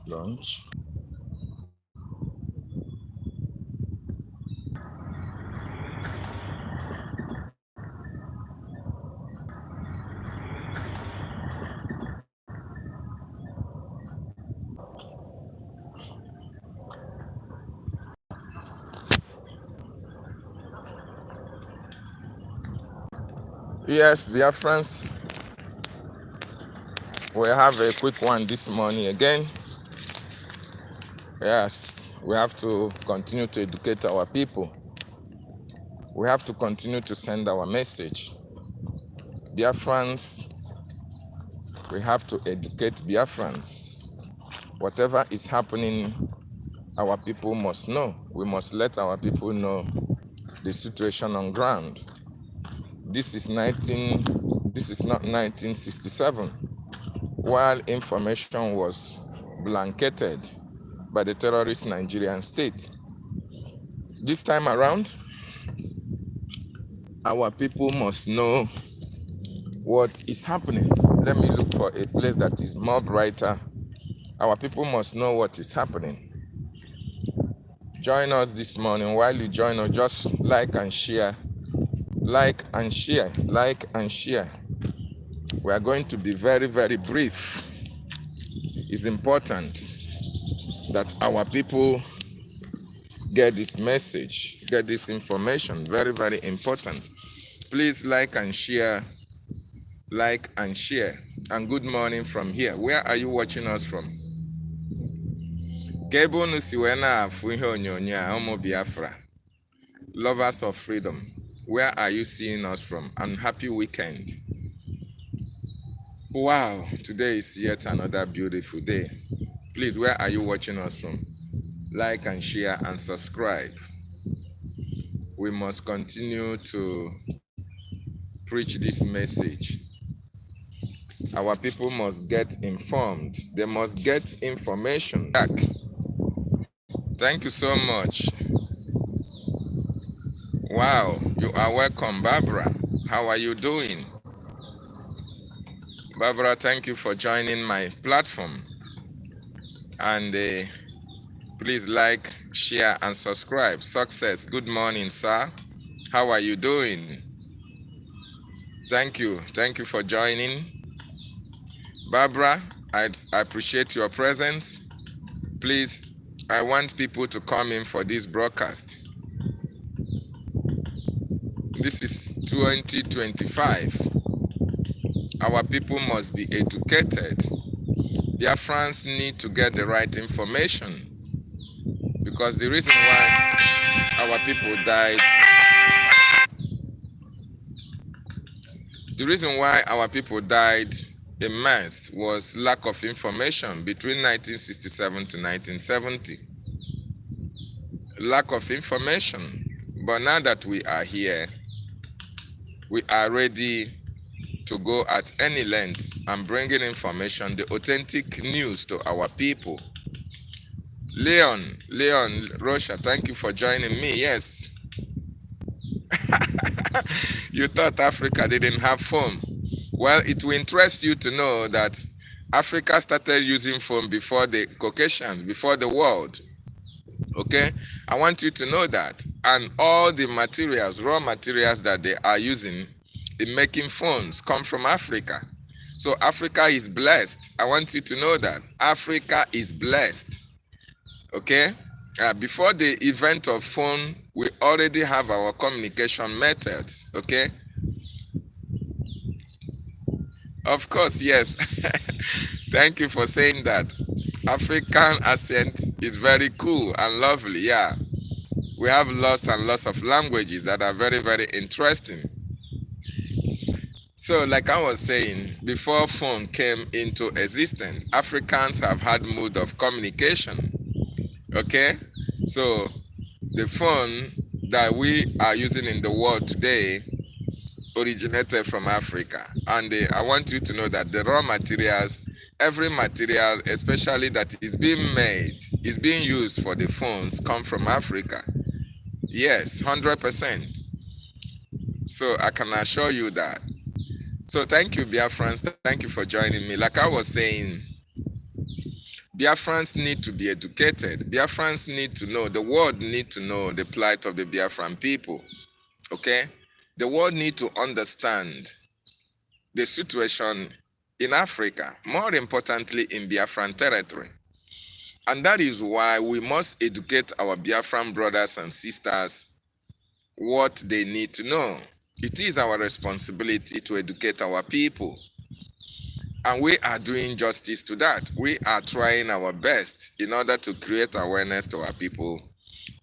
Launch. Yes, BIAFRANS, we have a quick one this morning again. Yes, we have to continue to educate our people. We have to continue to send our message. BIAFRANS, we have to educate BIAFRANS. Whatever is happening, our people must know. We must let our people know the situation on ground. This is not 1967, while information was blanketed by the terrorist Nigerian state. This time around, our people must know what is happening. Let me look for a place that is more brighter. Our people must know what is happening. Join us this morning. While you join us, just like and share. Like and share. Like and share. We are going to be very, very brief. It's important that our people get this message, get this information. Very, very important. Please like and share. Like and share. And good morning from here. Where are you watching us from? Kebo Nusiwena Fuho Nyonya Omo Biafra. Lovers of freedom. Where are you seeing us from? And happy weekend. Wow, today is yet another beautiful day. Please, where are you watching us from? Like and share and subscribe. We must continue to preach this message. Our people must get informed. They must get information back. Thank you so much. Wow, you are welcome, Barbara. How are you doing? Barbara, thank you for joining my platform. And please like, share, and subscribe. Success. Good morning, sir. How are you doing? Thank you. Thank you for joining. Barbara, I appreciate your presence. Please, I want people to come in for this broadcast. This is 2025. Our people must be educated. Biafrans need to get the right information, because the reason why our people died, in mass was lack of information between 1967 to 1970. Lack of information. But now that we are here, we are ready to go at any length and bringing information, the authentic news to our people. Leon Rocha, thank you for joining me. Yes. You thought Africa didn't have phone. Well, it will interest you to know that Africa started using phone before the Caucasians, before the world. Okay? I want you to know that. And all the materials, raw materials that they are using in making phones come from Africa. So Africa is blessed. I want you to know that. Africa is blessed. Okay? Before the event of phone, we already have our communication methods. Okay? Of course, yes. Thank you for saying that. African accent is very cool and lovely. Yeah. We have lots and lots of languages that are very, very interesting. So, like I was saying, before phone came into existence, Africans have had mode of communication. Okay? So, the phone that we are using in the world today originated from Africa. And I want you to know that the raw materials, every material, especially that is being made, is being used for the phones, come from Africa. Yes, 100%. So I can assure you that. So thank you, Biafrans. Thank you for joining me. Like I was saying, Biafrans need to be educated. Biafrans need to know, the world need to know the plight of the Biafran people. Okay? The world need to understand the situation in Africa, more importantly in Biafran territory. And that is why we must educate our Biafran brothers and sisters what they need to know. It is our responsibility to educate our people. And we are doing justice to that. We are trying our best in order to create awareness to our people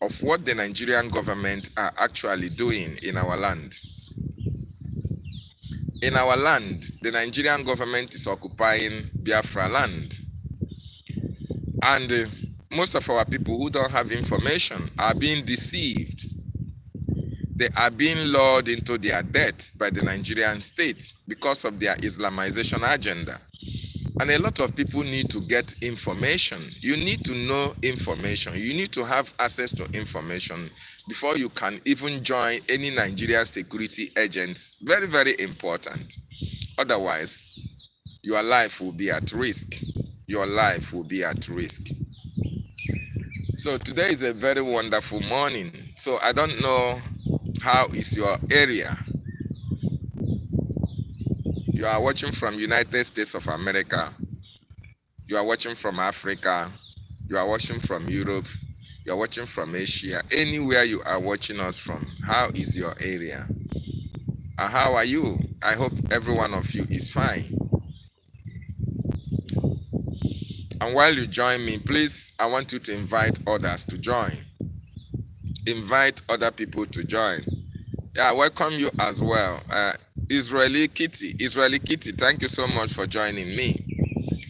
of what the Nigerian government are actually doing in our land. In our land, the Nigerian government is occupying Biafra land. And most of our people who don't have information are being deceived. They are being lured into their debt by the Nigerian state because of their Islamization agenda. And a lot of people need to get information. You need to know information. You need to have access to information before you can even join any Nigeria security agents. Very, very important. Otherwise, your life will be at risk. Your life will be at risk. So today is a very wonderful morning. So I don't know how is your area. You are watching from United States of America. You are watching from Africa. You are watching from Europe. You are watching from Asia. Anywhere you are watching us from, how is your area? And how are you? I hope every one of you is fine. And while you join me, please, I want you to invite others to join. Invite other people to join. Yeah, I welcome you as well. Israeli Kitty, thank you so much for joining me.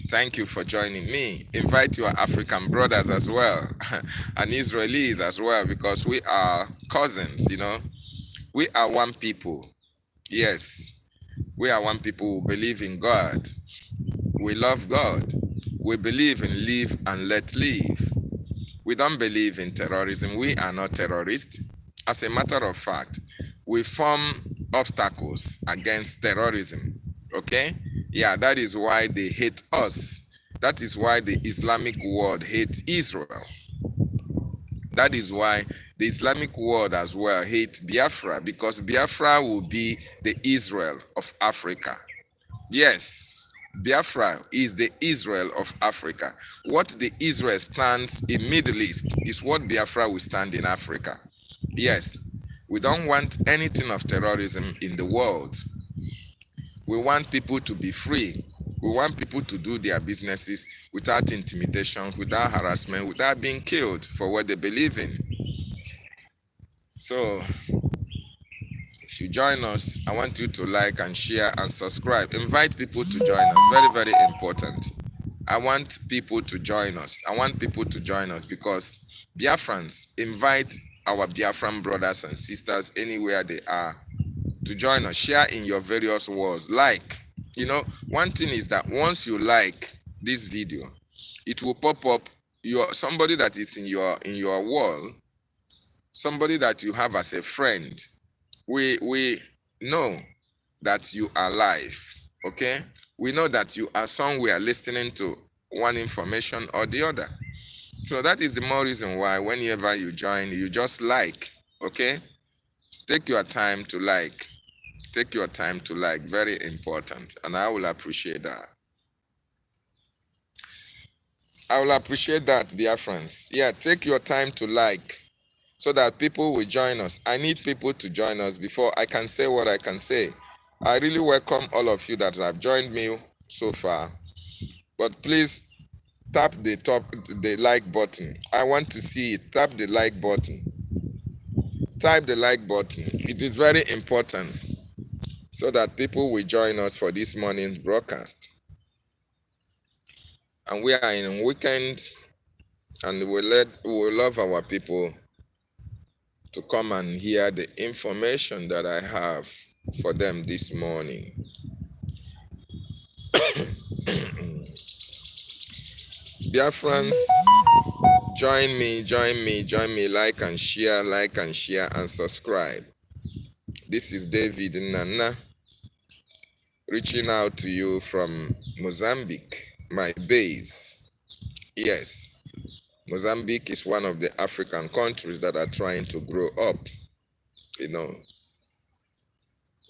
Thank you for joining me. Invite your African brothers as well, and Israelis as well, because we are cousins, you know. We are one people. Yes, we are one people who believe in God. We love God. We believe in live and let live. We don't believe in terrorism. We are not terrorists. As a matter of fact, we form obstacles against terrorism. Okay? Yeah, that is why they hate us. That is why the Islamic world hates Israel. That is why the Islamic world as well hates Biafra, because Biafra will be the Israel of Africa. Yes, Biafra is the Israel of Africa. What the Israel stands in Middle East is what Biafra will stand in Africa. Yes, we don't want anything of terrorism in the world. We want people to be free. We want people to do their businesses without intimidation, without harassment, without being killed for what they believe in. So, if you join us, I want you to like and share and subscribe. Invite people to join us. Very, very important. I want people to join us. I want people to join us because Biafrans, invite our Biafran brothers and sisters anywhere they are to join us. Share in your various walls. Like. You know, one thing is that once you like this video, it will pop up somebody that is in your wall, somebody that you have as a friend. We know that you are live, okay? We know that you are somewhere listening to one information or the other. So that is the more reason why whenever you join, you just like, okay? Take your time to like. Take your time to like, very important, and I will appreciate that. I will appreciate that, Biafrans. Yeah, take your time to like so that people will join us. I need people to join us before I can say what I can say. I really welcome all of you that have joined me so far, but please tap the like button. I want to see it. Tap the like button. Type the like button. It is very important, so that people will join us for this morning's broadcast. And we are in weekend, and we love our people to come and hear the information that I have for them this morning. Biafrans, join me, like and share and subscribe. This is DavidNnannah reaching out to you from Mozambique, my base. Yes, Mozambique is one of the African countries that are trying to grow up. You know,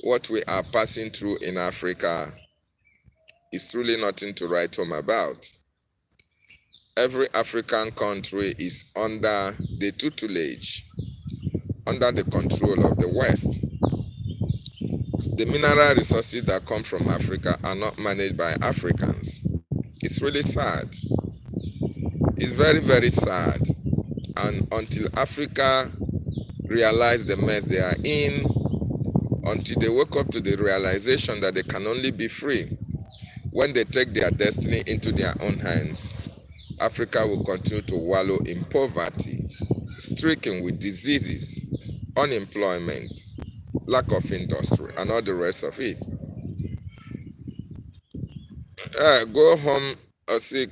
what we are passing through in Africa is really nothing to write home about. Every African country is under the tutelage, under the control of the West. The mineral resources that come from Africa are not managed by Africans. It's really sad. It's very, very sad. And until Africa realize the mess they are in, until they wake up to the realization that they can only be free when they take their destiny into their own hands, Africa will continue to wallow in poverty, stricken with diseases, unemployment, lack of industry, and all the rest of it. Go home sick,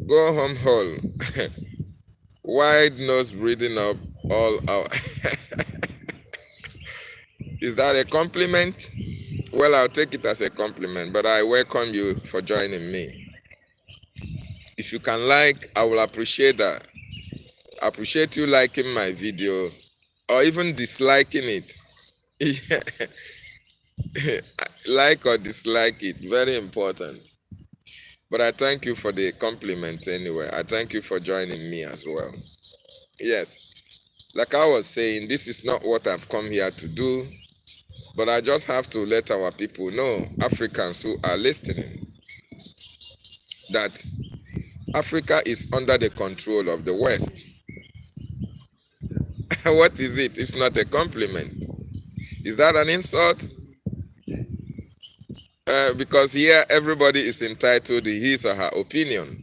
go home whole. Wide nose breathing up all out. Is that a compliment? Well, I'll take it as a compliment, but I welcome you for joining me. If you can like, I will appreciate that. I appreciate you liking my video or even disliking it. Like or dislike it, very important. But I thank you for the compliment anyway. I thank you for joining me as well. Yes, like I was saying, this is not what I've come here to do, but I just have to let our people know, Africans who are listening, that Africa is under the control of the West. What is it if not a compliment? Is that an insult? Because here everybody is entitled to his or her opinion.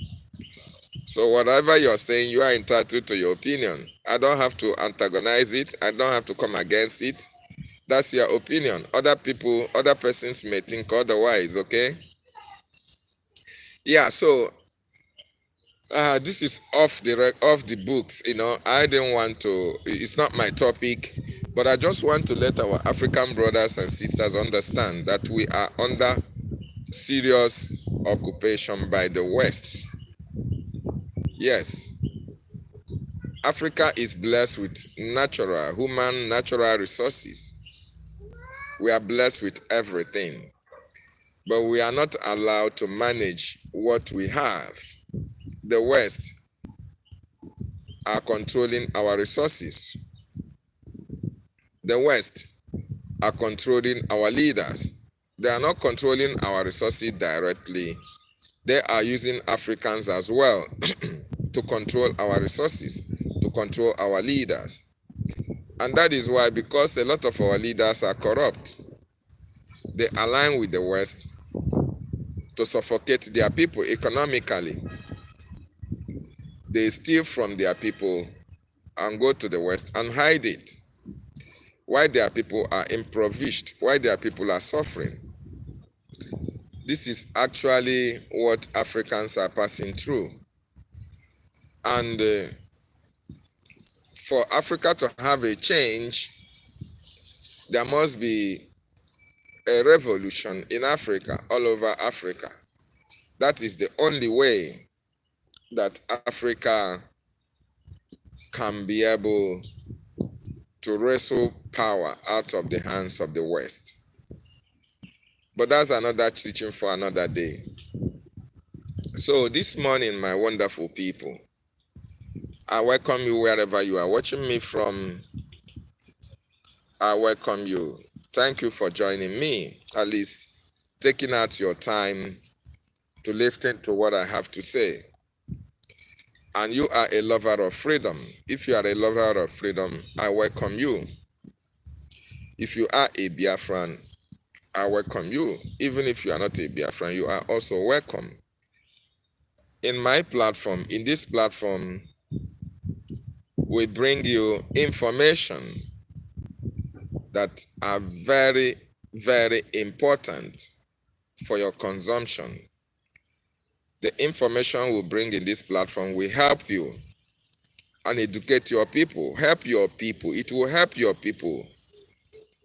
So whatever you're saying, you are entitled to your opinion. I don't have to antagonize it. I don't have to come against it. That's your opinion. Other people, other persons may think otherwise, okay? Yeah, so this is off the books, you know. I didn't want to, it's not my topic, but I just want to let our African brothers and sisters understand that we are under serious occupation by the West. Yes, Africa is blessed with natural resources. We are blessed with everything, but we are not allowed to manage what we have. The West are controlling our resources. The West are controlling our leaders. They are not controlling our resources directly. They are using Africans as well to control our resources, to control our leaders. And that is why, because a lot of our leaders are corrupt, they align with the West to suffocate their people economically. They steal from their people and go to the West and hide it. Why their people are impoverished, why their people are suffering. This is actually what Africans are passing through. And for Africa to have a change, there must be a revolution in Africa, all over Africa. That is the only way that Africa can be able to wrestle power out of the hands of the West. But that's another teaching for another day. So this morning, my wonderful people, I welcome you wherever you are watching me from. I welcome you. Thank you for joining me, at least taking out your time to listen to what I have to say. And you are a lover of freedom. If you are a lover of freedom, I welcome you. If you are a Biafran, I welcome you. Even if you are not a Biafran, you are also welcome. In my platform, in this platform, we bring you information that are very, very important for your consumption. The information we bring in this platform will help you and educate your people, help your people. It will help your people.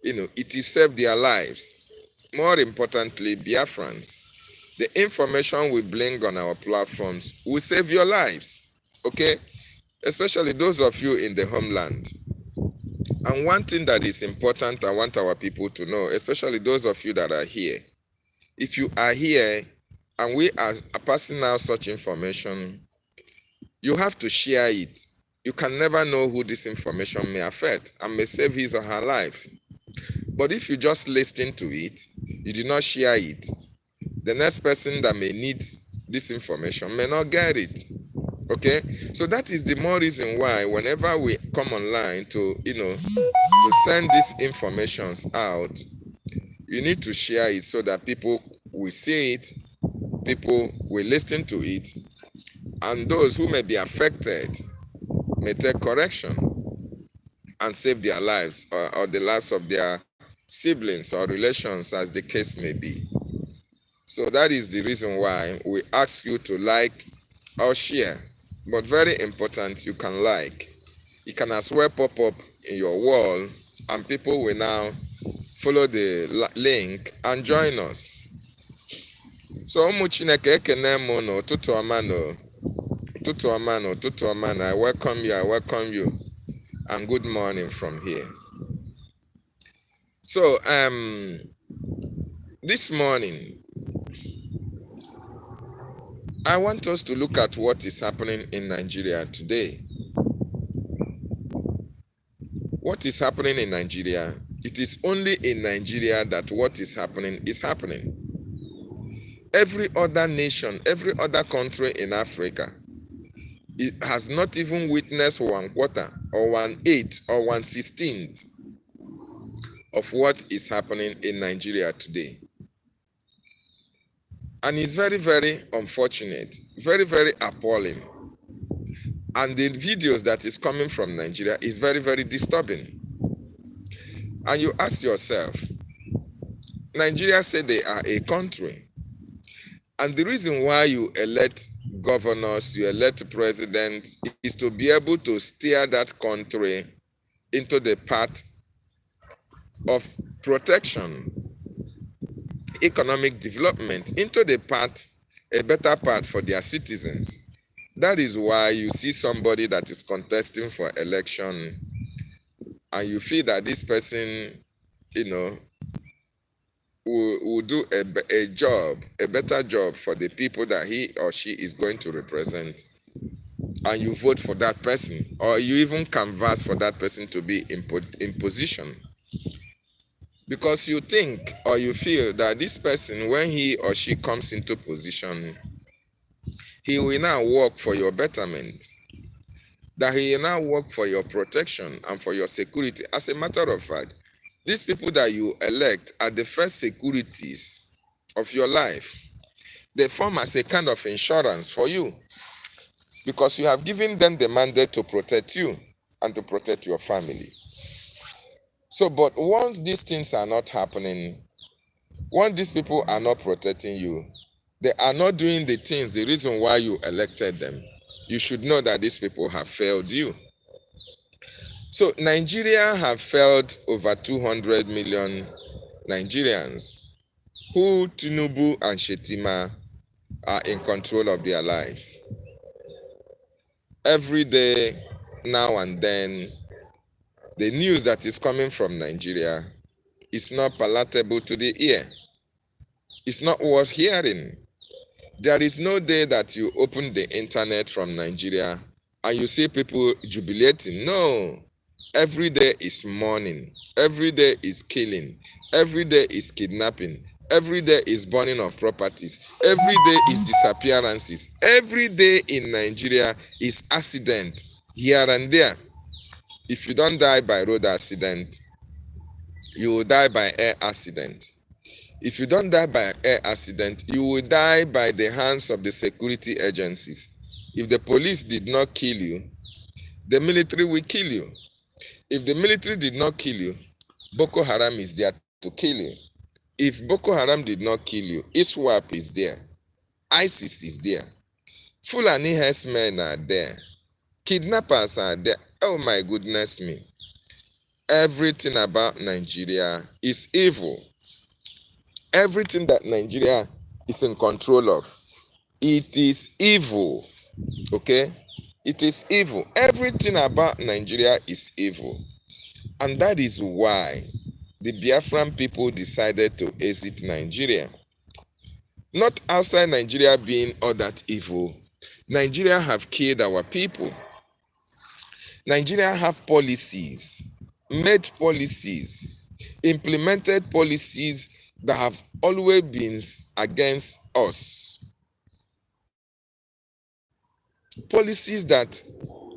You know, it will save their lives. More importantly, Biafrans, The information we bring on our platforms will save your lives, okay? Especially those of you in the homeland. And one thing that is important, I want our people to know, especially those of you that are here. If you are here and we are passing out such information, you have to share it. You can never know who this information may affect and may save his or her life. But if you just listen to it, you do not share it, the next person that may need this information may not get it. Okay? So that is the more reason why whenever we come online to send these informations out, you need to share it so that people will see it, people will listen to it, and those who may be affected may take correction and save their lives or the lives of their siblings or relations, as the case may be. So that is the reason why we ask you to like or share. But very important, you can like. It can as well pop up in your wall and people will now follow the link and join us. So ụmụ Chineke ekene m n'ụtụtụ ọma n'ụtụtụ ọma. I welcome you and good morning from here. So this morning I want us to look at what is happening in Nigeria today. What is happening in Nigeria? It is only in Nigeria that what is happening is happening. Every other nation, every other country in Africa, it has not even witnessed 1/4 or 1/8 or 1/16 of what is happening in Nigeria today. And it's very, very unfortunate, very, very appalling. And the videos that is coming from Nigeria is very, very disturbing. And you ask yourself, Nigeria said they are a country. And the reason why you elect governors, you elect presidents, is to be able to steer that country into the path of protection, economic development, into the path, a better path for their citizens. That is why you see somebody that is contesting for election and you feel that this person, will do a better job for the people that he or she is going to represent, and you vote for that person, or you even canvass for that person to be in position. Because you think or you feel that this person, when he or she comes into position, he will now work for your betterment, that he will now work for your protection and for your security. As a matter of fact, these people that you elect are the first securities of your life. They form as a kind of insurance for you because you have given them the mandate to protect you and to protect your family. So, but once these things are not happening, once these people are not protecting you, they are not doing the things, the reason why you elected them, you should know that these people have failed you. So Nigeria have failed over 200 million Nigerians who Tinubu and Shetima are in control of their lives. Every day, now and then, the news that is coming from Nigeria is not palatable to the ear. It's not worth hearing. There is no day that you open the internet from Nigeria and you see people jubilating. No. Every day is mourning. Every day is killing. Every day is kidnapping. Every day is burning of properties. Every day is disappearances. Every day in Nigeria is accident here and there. If you don't die by road accident, you will die by air accident. If you don't die by air accident, you will die by the hands of the security agencies. If the police did not kill you, the military will kill you. If the military did not kill you, Boko Haram is there to kill you. If Boko Haram did not kill you, ISWAP is there. ISIS is there. Fulani herdsmen are there. Kidnappers are there. Oh my goodness me. Everything about Nigeria is evil. Everything that Nigeria is in control of. It is evil. Okay? It is evil. Everything about Nigeria is evil. And that is why the Biafran people decided to exit Nigeria. Not outside Nigeria being all that evil. Nigeria have killed our people. Nigeria have policies, made policies, implemented policies that have always been against us. Policies that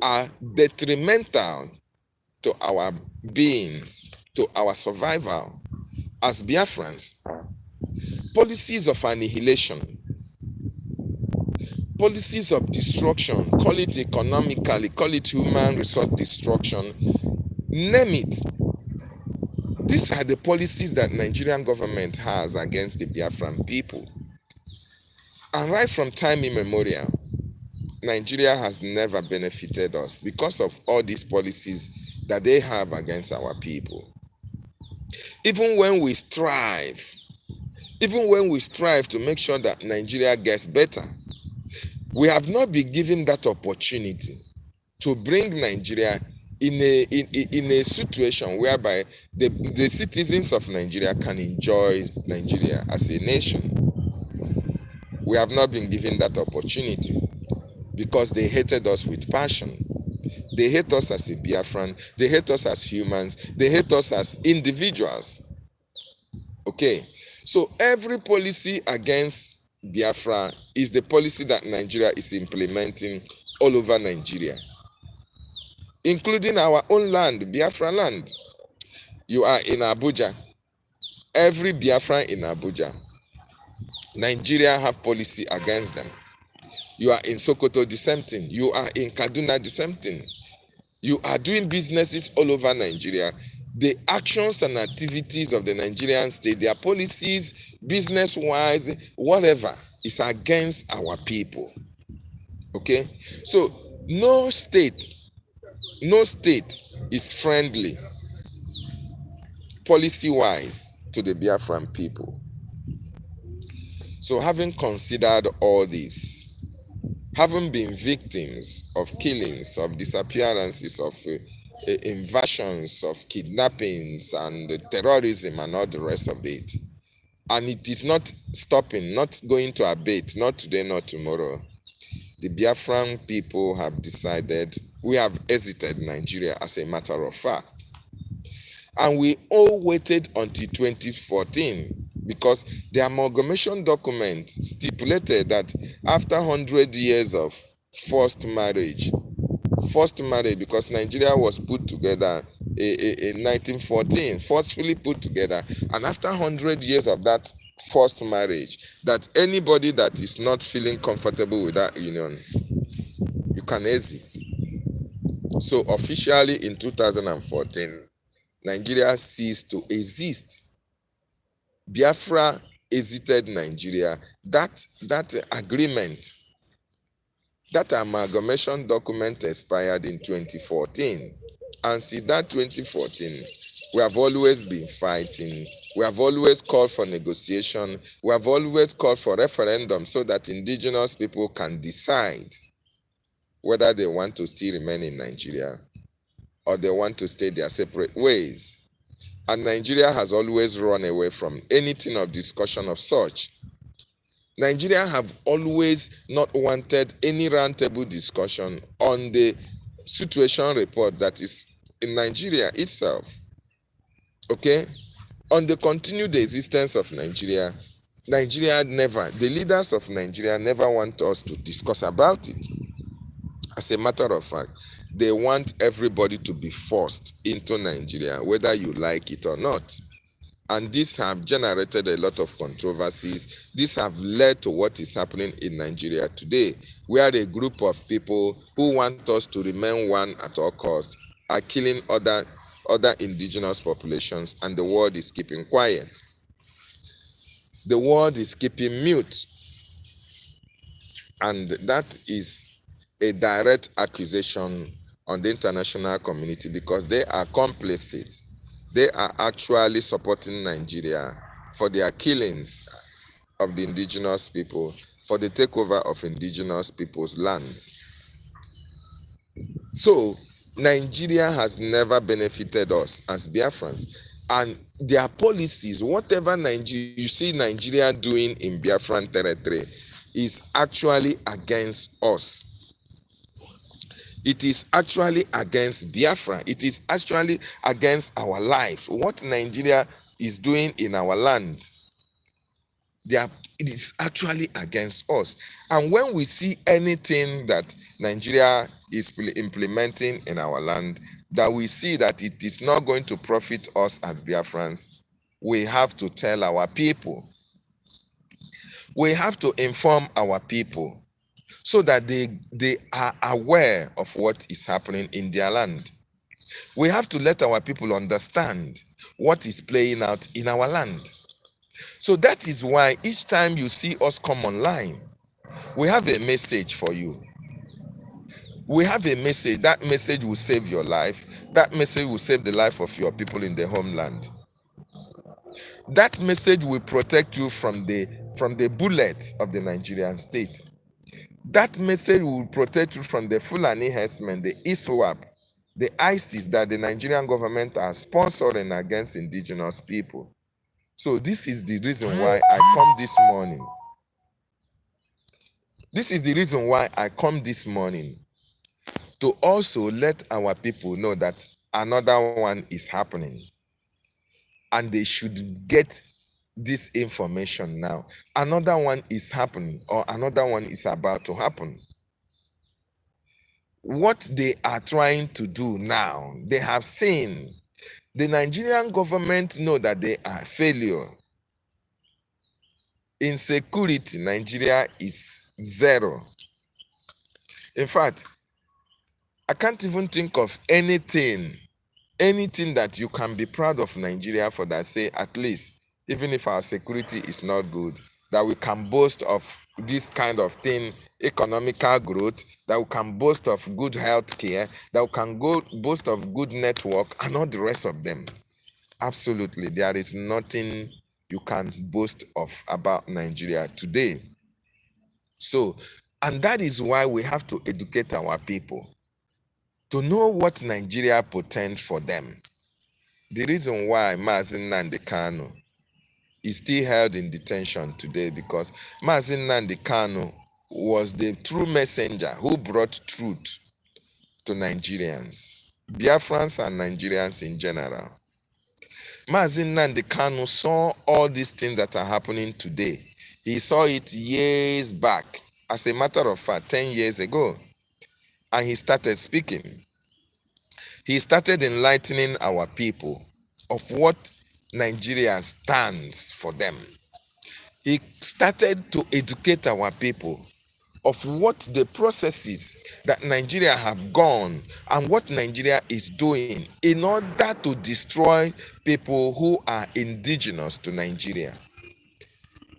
are detrimental to our beings, to our survival as Biafrans. Policies of annihilation, policies of destruction, call it economically, call it human resource destruction, name it. These are the policies that Nigerian government has against the Biafran people. And right from time immemorial, Nigeria has never benefited us because of all these policies that they have against our people. Even when we strive to make sure that Nigeria gets better, we have not been given that opportunity to bring Nigeria in a situation whereby the citizens of Nigeria can enjoy Nigeria as a nation. We have not been given that opportunity because they hated us with passion. They hate us as a Biafran. They hate us as humans. They hate us as individuals. Okay, so every policy against Biafra is the policy that Nigeria is implementing all over Nigeria, including our own land, Biafra land. You are in Abuja. Every Biafran in Abuja, Nigeria have policy against them. You are in Sokoto, the same thing. You are in Kaduna, the same thing. You are doing businesses all over Nigeria. The actions and activities of the Nigerian state, their policies, business-wise, whatever, is against our people. Okay? So no state is friendly policy-wise to the Biafran people. So having considered all this, having been victims of killings, of disappearances, of invasions, of kidnappings and terrorism and all the rest of it, and it is not stopping, not going to abate, not today, not tomorrow, the Biafran people have decided, we have exited Nigeria as a matter of fact. And we all waited until 2014 because the amalgamation document stipulated that after 100 years of forced marriage, because Nigeria was put together in 1914, forcefully put together, and after 100 years of that forced marriage, that anybody that is not feeling comfortable with that union, you can exit. So officially in 2014, Nigeria ceased to exist. Biafra exited Nigeria. That agreement, that amalgamation document expired in 2014. And since that 2014, we have always been fighting. We have always called for negotiation. We have always called for referendum so that indigenous people can decide whether they want to still remain in Nigeria or they want to stay their separate ways. And Nigeria has always run away from anything of discussion of such. Nigeria have always not wanted any roundtable discussion on the situation report that is in Nigeria itself. Okay? On the continued existence of Nigeria, the leaders of Nigeria never want us to discuss about it. As a matter of fact, they want everybody to be forced into Nigeria, whether you like it or not. And these have generated a lot of controversies. These have led to what is happening in Nigeria today, where a group of people who want us to remain one at all costs are killing other indigenous populations, and the world is keeping quiet. The world is keeping mute. And that is a direct accusation on the international community because they are complicit. They are actually supporting Nigeria for their killings of the indigenous people, for the takeover of indigenous people's lands. So Nigeria has never benefited us as Biafrans, and their policies, whatever you see Nigeria doing in Biafran territory, is actually against us. It is actually against Biafra. It is actually against our life. What Nigeria is doing in our land, it is actually against us. And when we see anything that Nigeria is implementing in our land, that we see that it is not going to profit us as Biafrans, we have to tell our people. We have to inform our people so that they are aware of what is happening in their land. We have to let our people understand what is playing out in our land. So that is why each time you see us come online, we have a message for you. We have a message. That message will save your life. That message will save the life of your people in the homeland. That message will protect you from the bullets of the Nigerian state. That message will protect you from the Fulani herdsmen, the ISWAP, the ISIS that the Nigerian government are sponsoring against indigenous people. So this is the reason why I come this morning. This is the reason why I come this morning, to also let our people know that another one is happening. And they should get this information now. Another one is happening, or another one is about to happen. What they are trying to do now, they have seen. The Nigerian government know that they are failure. In security, Nigeria is zero. In fact, I can't even think of anything that you can be proud of Nigeria for, that say at least, even if our security is not good, that we can boast of this kind of thing, economical growth, that we can boast of good health care, that we can boast of good network, and all the rest of them. Absolutely, there is nothing you can boast of about Nigeria today. So, and that is why we have to educate our people to know what Nigeria portends for them. The reason why DavidNnannah BTV is still held in detention today, because DavidNnannah BTV was the true messenger who brought truth to Nigerians, Biafrans and Nigerians in general. DavidNnannah BTV saw all these things that are happening today. He saw it years back, as a matter of fact, 10 years ago, and he started speaking. He started enlightening our people of what Nigeria stands for them. He started to educate our people of what the processes that Nigeria have gone and what Nigeria is doing in order to destroy people who are indigenous to Nigeria.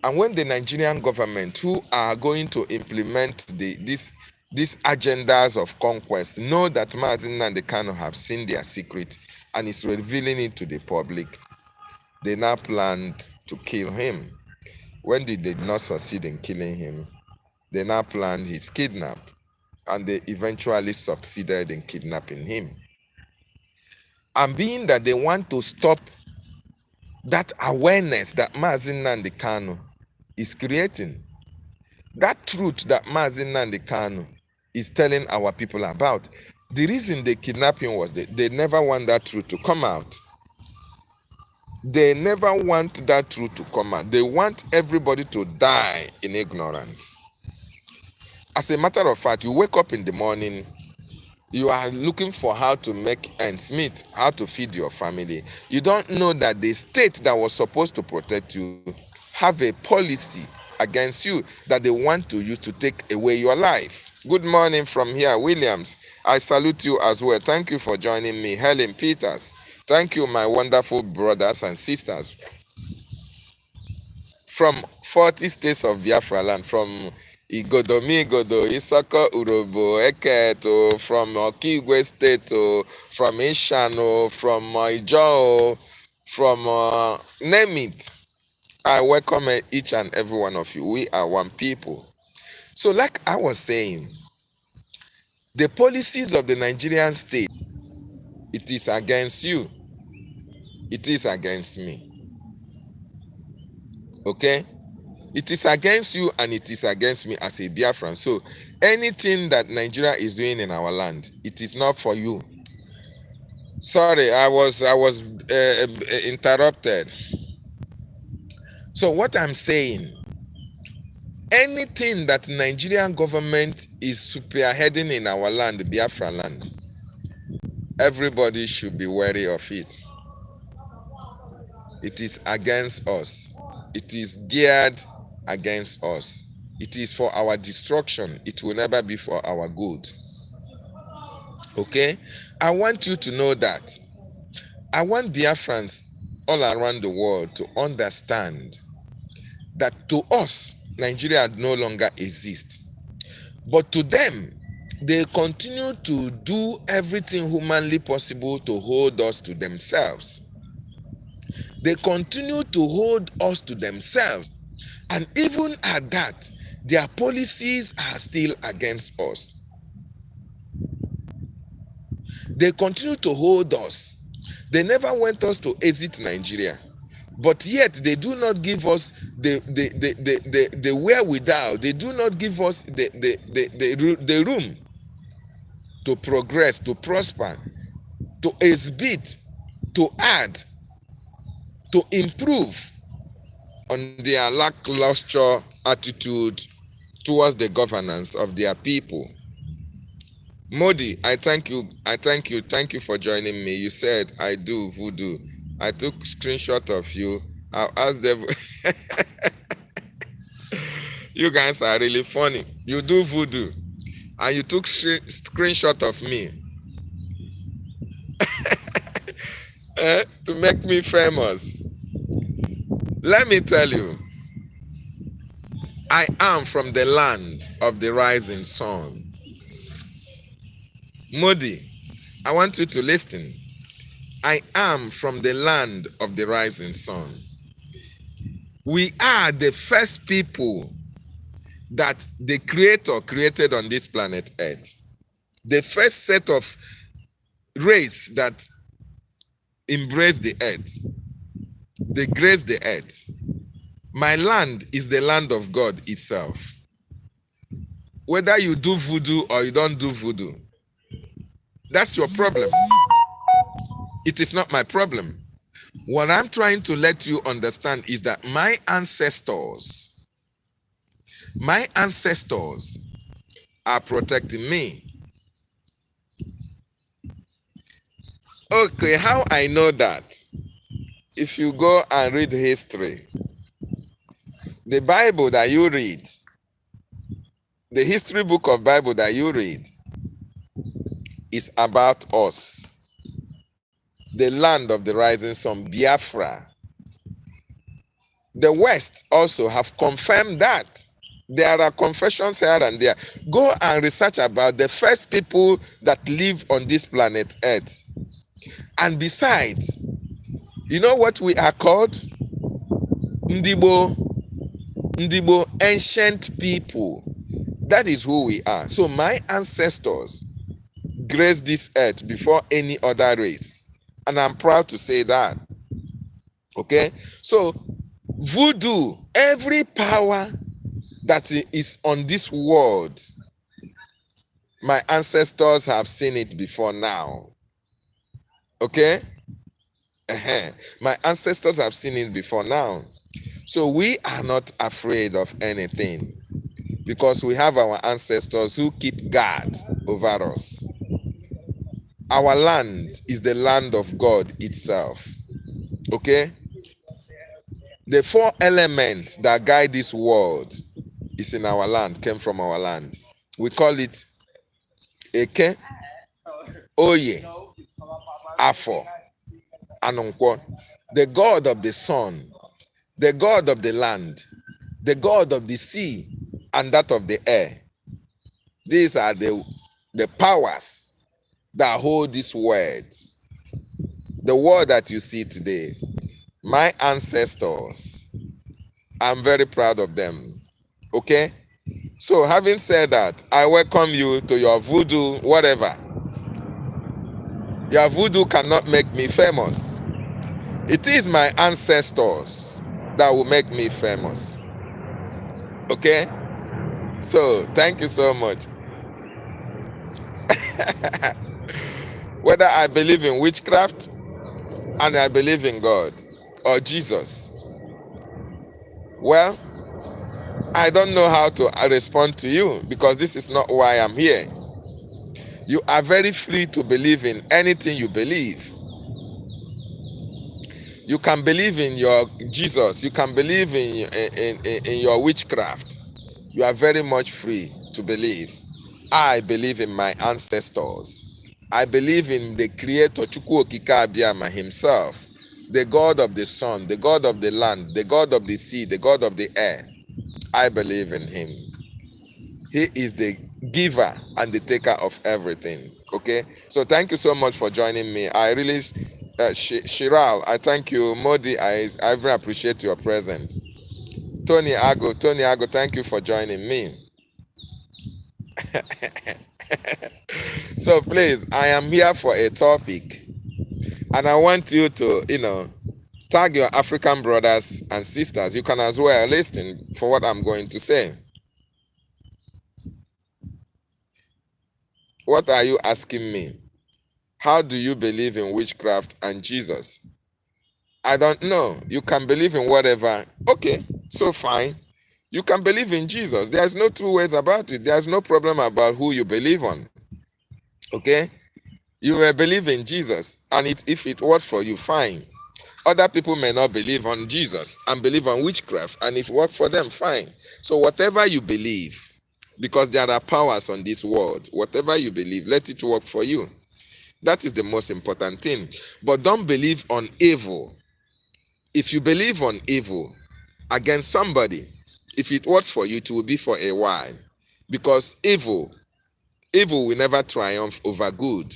And when the Nigerian government, who are going to implement these agendas of conquest, know that DavidNnannah BTV have seen their secret and is revealing it to the public, they now planned to kill him. When they did not succeed in killing him, they now planned his kidnap, and they eventually succeeded in kidnapping him. And being that they want to stop that awareness that DavidNnannah BTV is creating, that truth that DavidNnannah BTV is telling our people about, the reason they kidnapped him was they never want that truth to come out. They never want that truth to come out. They want everybody to die in ignorance. As a matter of fact, you wake up in the morning, you are looking for how to make ends meet, how to feed your family. You don't know that the state that was supposed to protect you have a policy against you that they want to use to take away your life. Good morning from here, Williams. I salute you as well. Thank you for joining me. Helen Peters. Thank you, my wonderful brothers and sisters from 40 states of Biafra land, from Igodomigodo, Isoko, Urobo, Eket, from Okigwe State, from Ishano, from Ijo, from name it. I welcome each and every one of you. We are one people. So like I was saying, the policies of the Nigerian state, it is against you. It is against me. Okay? It is against you and it is against me as a Biafran. So anything that Nigeria is doing in our land, it is not for you. Sorry, I was interrupted. So what I'm saying, anything that Nigerian government is spearheading in our land, Biafra land, everybody should be wary of it. It is against us. It is geared against us. It is for our destruction. It will never be for our good. Okay? I want you to know that. I want Biafrans all around the world to understand that to us, Nigeria no longer exists. But to them, they continue to do everything humanly possible to hold us to themselves. They continue to hold us to themselves. And even at that, their policies are still against us. They continue to hold us. They never want us to exit Nigeria. But yet they do not give us the wherewithal. They do not give us the room to progress, to prosper, to exhibit, to add, to improve on their lackluster attitude towards the governance of their people. Modi, I thank you for joining me. You said I do voodoo. I took screenshot of you. I'll ask them. You guys are really funny. You do voodoo and you took screenshot of me to make me famous. Let me tell you, I am from the land of the rising sun. Modi, I want you to listen. I am from the land of the rising sun. We are the first people that the Creator created on this planet Earth. The first set of race that embraced the earth. They grace the earth. My land is the land of God itself. Whether you do voodoo or you don't do voodoo, that's your problem. It is not my problem. What I'm trying to let you understand is that my ancestors are protecting me. Okay, how I know that? If you go and read history, the Bible that you read, the history book of Bible that you read is about us. The land of the rising sun, Biafra. The West also have confirmed that. There are confessions here and there. Go and research about the first people that live on this planet Earth. And besides, you know what we are called? Ndibo, ancient people. That is who we are. So my ancestors graced this earth before any other race. And I'm proud to say that. Okay? So voodoo, every power that is on this world, my ancestors have seen it before now. Okay? My ancestors have seen it before now. So we are not afraid of anything because we have our ancestors who keep guard over us. Our land is the land of God itself. Okay? The four elements that guide this world is in our land, came from our land. We call it Eke, Oye, Afo, Anonkwo. The God of the sun, the God of the land, the God of the sea, and that of the air. These are the powers that hold these words. The world that you see today, my ancestors I'm very proud of them. Okay? So having said that, I welcome you to your voodoo, whatever. Your voodoo cannot make me famous. It is my ancestors that will make me famous. Okay? So thank you so much. Whether I believe in witchcraft and I believe in God or Jesus, well, I don't know how to respond to you because this is not why I'm here. You are very free to believe in anything you believe. You can believe in your Jesus. You can believe in your witchcraft. You are very much free to believe. I believe in my ancestors. I believe in the Creator, Chukwu Okike Abiyama himself, the God of the sun, the God of the land, the God of the sea, the God of the air. I believe in him. He is the giver and the taker of everything. Okay? So thank you so much for joining me. I really, Shiral, I thank you. Modi, I very appreciate your presence. Tony Ago, thank you for joining me. So please, I am here for a topic. And I want you to, tag your African brothers and sisters. You can as well listen for what I'm going to say. What are you asking me? How do you believe in witchcraft and Jesus? I don't know. You can believe in whatever. Okay, so fine. You can believe in Jesus. There's no two ways about it. There's no problem about who you believe on. Okay? You will believe in Jesus. And if it works for you, fine. Other people may not believe on Jesus and believe on witchcraft. And if it works for them, fine. So whatever you believe, because there are powers on this world, whatever you believe, let it work for you. That is the most important thing. But don't believe on evil. If you believe on evil against somebody, if it works for you, it will be for a while. Because evil will never triumph over good.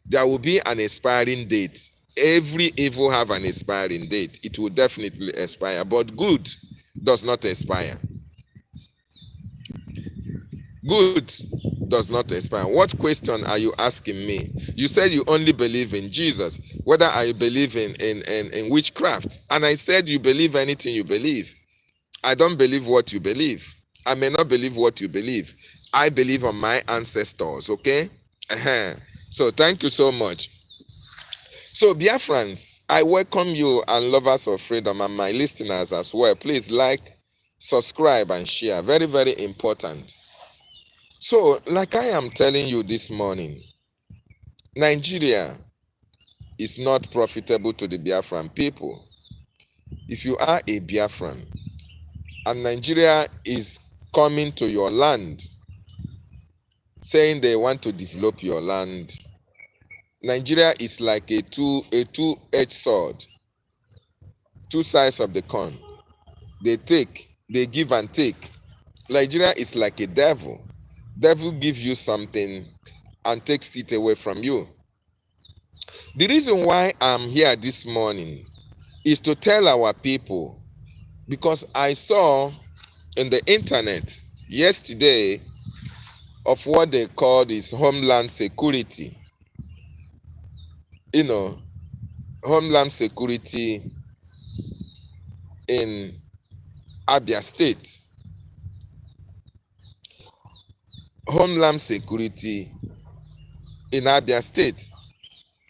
There will be an expiring date. Every evil have an expiring date. It will definitely expire. But good does not expire. Good does not expire. What question are you asking me? You said you only believe in Jesus. Whether I believe in witchcraft. And I said you believe anything you believe. I don't believe what you believe. I may not believe what you believe. I believe on my ancestors, okay? So thank you so much. So Biafrans, I welcome you and lovers of freedom and my listeners as well. Please like, subscribe and share. Very, very important. So, like I am telling you this morning, Nigeria is not profitable to the Biafran people. If you are a Biafran and Nigeria is coming to your land, saying they want to develop your land, Nigeria is like a two-edged sword, two sides of the coin. They give and take. Nigeria is like a devil. Devil gives you something and takes it away from you. The reason why I'm here this morning is to tell our people, because I saw in the internet yesterday of what they call this Homeland Security. Homeland Security in Abia State. Homeland Security in Abia State.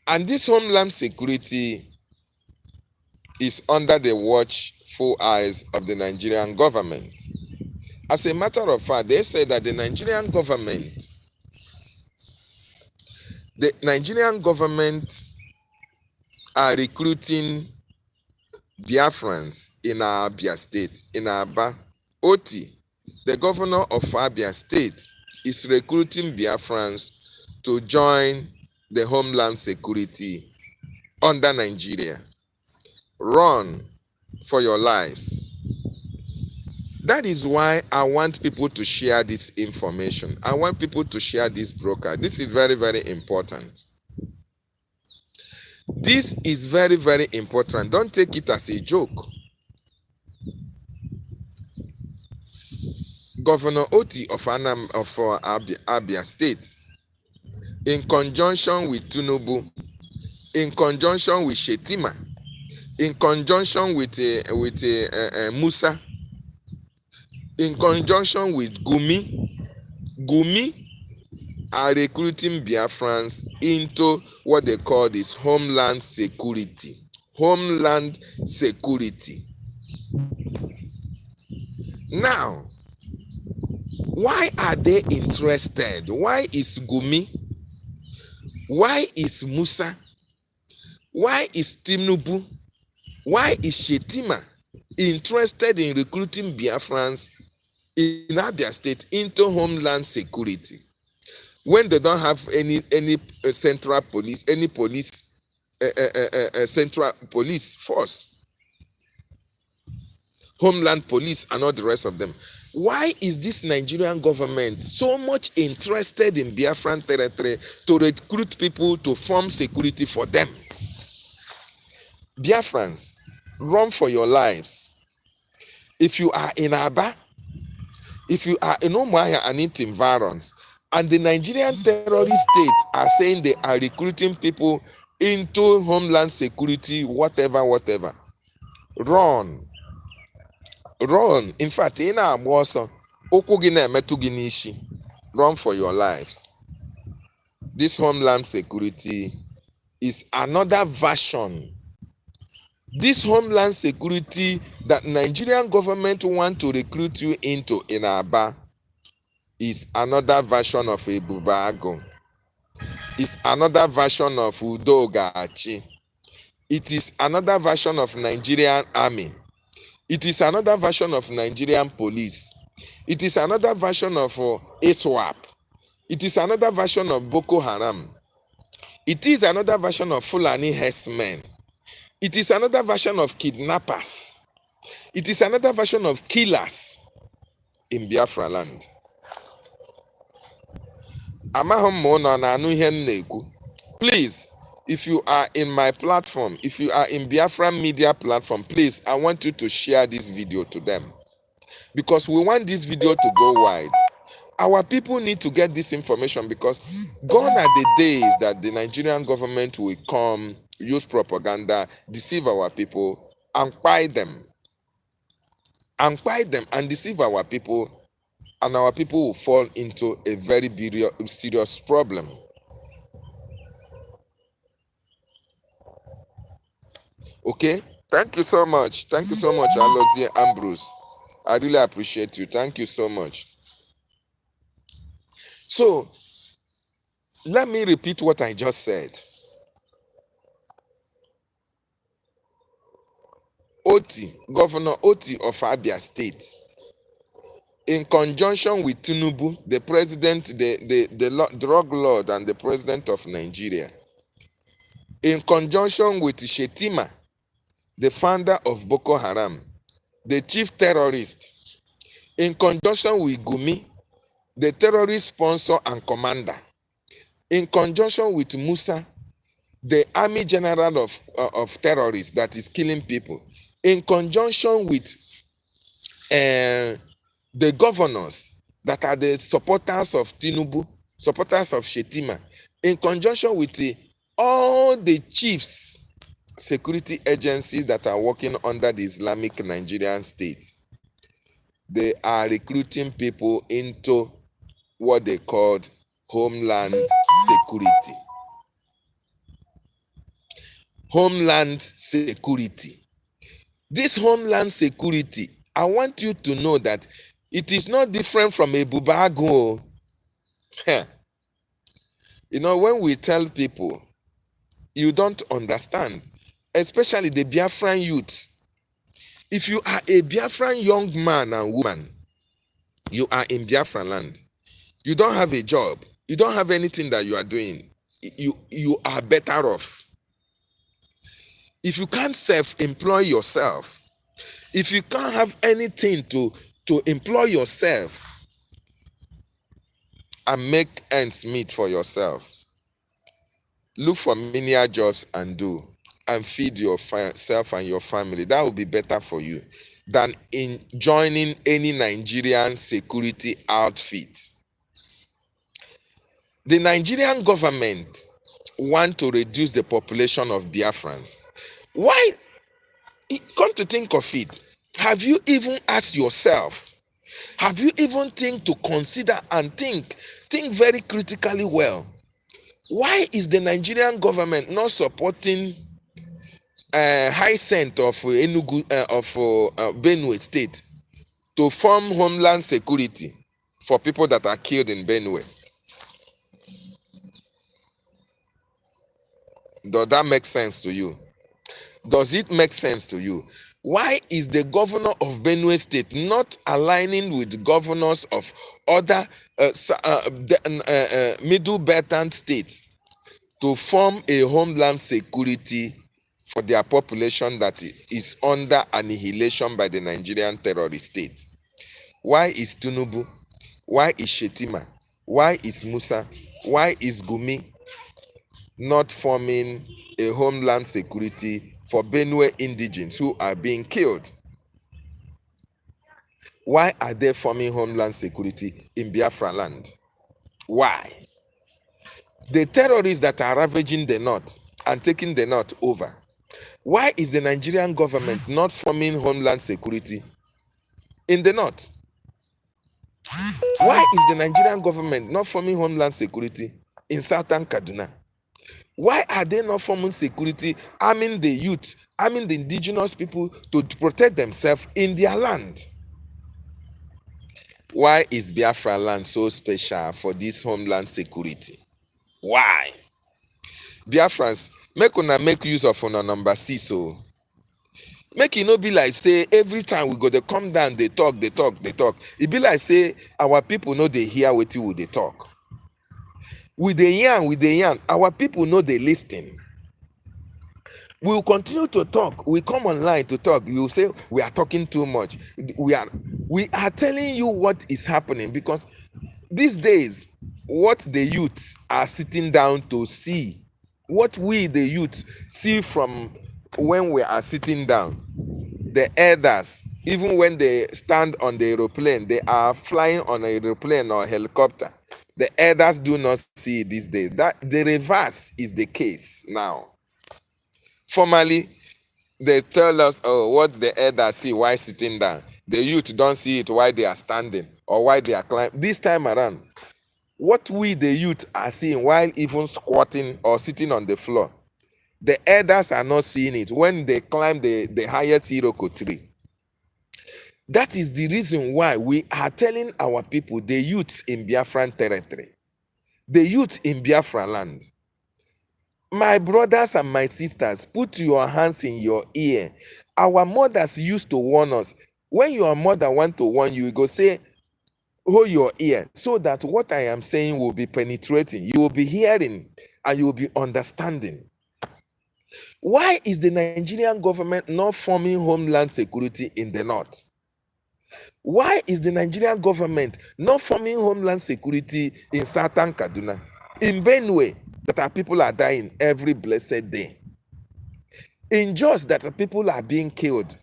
And this Homeland Security is under the watchful eyes of the Nigerian government. As a matter of fact, they say that the Nigerian government are recruiting Biafrans in Abia State, in Aba. Oti, the governor of Abia State, is recruiting Biafrans to join the Homeland Security under Nigeria. Run for your lives. That is why I want people to share this information. I want people to share this broadcast. This is very, very important. This is very, very important. Don't take it as a joke. Governor Oti of Abia State, in conjunction with Tinubu, in conjunction with Shetima, in conjunction with Musa, in conjunction with Gumi are recruiting Biafrans into what they call this Homeland Security. Homeland Security. Now, why are they interested? Why is Gumi? Why is Musa? Why is Tinubu? Why is Shetima interested in recruiting Biafrans in Abia State into Homeland Security when they don't have any central police, any police, central police force, Homeland Police and all the rest of them? Why is this Nigerian government so much interested in Biafran territory to recruit people to form security for them? Biafrans, run for your lives. If you are in Aba, if you are in Umuahia and its environs, and the Nigerian terrorist state are saying they are recruiting people into Homeland Security, whatever, run. In fact, in our also, run for your lives. This Homeland Security is another version. This Homeland Security that Nigerian government want to recruit you into in Aba is another version of EBUBEAGU. It's another version of UDOKACHI. It is another version of Nigerian Army. It is another version of Nigerian Police. It is another version of ISWAP. It is another version of Boko Haram. It is another version of Fulani herdsmen. It is another version of kidnappers. It is another version of killers in Biafra land. Please, if you are in my platform, if you are in Biafra media platform, please, I want you to share this video to them, because we want this video to go wide. Our people need to get this information, because gone are the days that the Nigerian government will come, use propaganda, deceive our people, and buy them, and deceive our people, and our people will fall into a very serious problem. Okay? Thank you so much. Thank you so much, Alozie Ambrose. I really appreciate you. Thank you so much. So, let me repeat what I just said. Oti, Governor Oti of Abia State, in conjunction with Tinubu, the president, the drug lord and the president of Nigeria, in conjunction with Shetima, the founder of Boko Haram, the chief terrorist, in conjunction with Gumi, the terrorist sponsor and commander, in conjunction with Musa, the army general of terrorists that is killing people, in conjunction with the governors that are the supporters of Tinubu, supporters of Shetima, in conjunction with all the chiefs, security agencies that are working under the Islamic Nigerian state, they are recruiting people into what they called Homeland Security. Homeland Security. This Homeland Security, I want you to know that it is not different from EBUBEAGU. You know, when we tell people, you don't understand, especially the Biafran youths. If you are a Biafran young man and woman, you are in Biafran land, you don't have a job, you don't have anything that you are doing, you are better off. If you can't self-employ yourself, if you can't have anything to employ yourself and make ends meet for yourself, look for menial jobs and do, and feed yourself and your family. That will be better for you. than in joining any Nigerian security outfit. The Nigerian government want to reduce the population of Biafrans. Why? Come to think of it, have you even asked yourself, have you even consider and think very critically well, why is the Nigerian government not supporting high cent of Enugu Benue State to form Homeland Security for people that are killed in Benue? Does that make sense to you? Does it make sense to you? Why is the governor of Benue State not aligning with governors of other middle Beltland states to form a Homeland Security for their population that is under annihilation by the Nigerian terrorist state? Why is Tinubu? Why is Shetima? Why is Musa? Why is Gumi not forming a Homeland Security for Benue indigents who are being killed? Why are they forming Homeland Security in Biafra land? Why? The terrorists that are ravaging the north and taking the north over, why is the Nigerian government not forming Homeland Security in the north? Why is the Nigerian government not forming Homeland Security in southern Kaduna? Why are they not forming security, arming the youth, arming the indigenous people to protect themselves in their land? Why is Biafra land so special for this Homeland Security? Why? Biafrans, make una make use of una number 6. So make it no be like say every time we go to come down, they talk. It be like say our people know they hear what we they talk. With the yarn, our people know they listen. We will continue to talk. We come online to talk. You will say we are talking too much. We are telling you what is happening, because these days, what the youth are sitting down to see, what we the youth see from when we are sitting down, the elders, even when they stand on the aeroplane, they are flying on an aeroplane or helicopter. The elders do not see it these days. That the reverse is the case now. Formerly, they tell us, oh, what the elders see while sitting down. The youth don't see it while they are standing or while they are climbing. This time around, what we the youth are seeing while even squatting or sitting on the floor, the elders are not seeing it when they climb the highest Iroko tree. That is the reason why we are telling our people, the youths in Biafran territory, the youth in Biafra land, my brothers and my sisters, put your hands in your ear. Our mothers used to warn us. When your mother want to warn you, you go say, hold your ear, so that what I am saying will be penetrating. You will be hearing and you will be understanding. Why is the Nigerian government not forming Homeland Security in the north? Why is the Nigerian government not forming Homeland Security in southern Kaduna, in Benue, that our people are dying every blessed day, in Jos that people are being killed,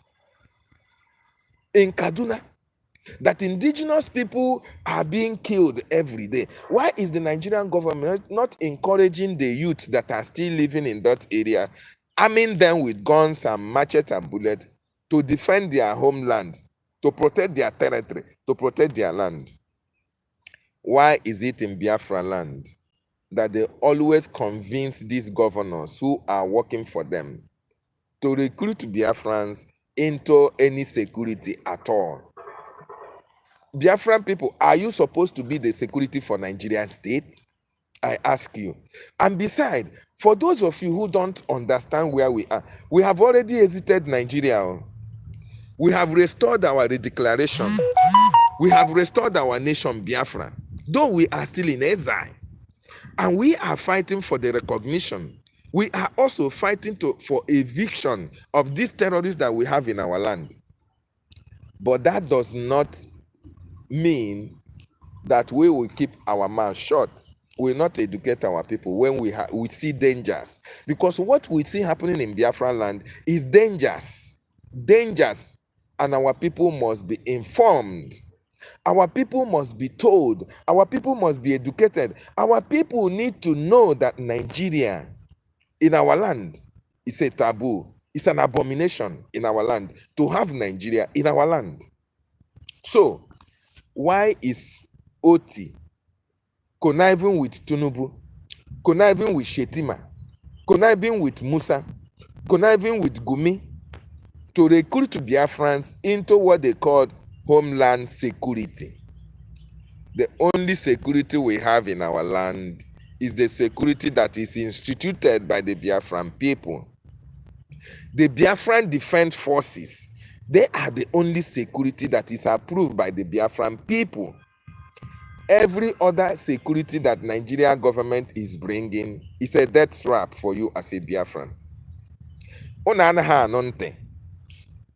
in Kaduna that indigenous people are being killed every day? Why is the Nigerian government not encouraging the youth that are still living in that area, arming them with guns and machetes and bullets to defend their homeland, to protect their territory, to protect their land? Why is it in Biafra land that they always convince these governors who are working for them to recruit Biafrans into any security at all? Biafran people, are you supposed to be the security for Nigerian state? I ask you. And besides, for those of you who don't understand where we are, we have already exited Nigeria. We have restored our redeclaration. We have restored our nation, Biafra, though we are still in exile. And we are fighting for the recognition. We are also fighting for eviction of these terrorists that we have in our land. But that does not mean that we will keep our mouth shut. We will not educate our people when we see dangers. Because what we see happening in Biafra land is dangers. and our people must be informed. Our people must be told. Our people must be educated. Our people need to know that Nigeria in our land is a taboo. It's an abomination in our land to have Nigeria in our land. So, why is OT conniving with Tinubu, conniving with Shetima, conniving with Musa, conniving with Gumi to recruit Biafrans into what they call Homeland Security? The only security we have in our land is the security that is instituted by the Biafran people. The Biafran Defense Forces, they are the only security that is approved by the Biafran people. Every other security that Nigerian government is bringing is a death trap for you as a Biafran.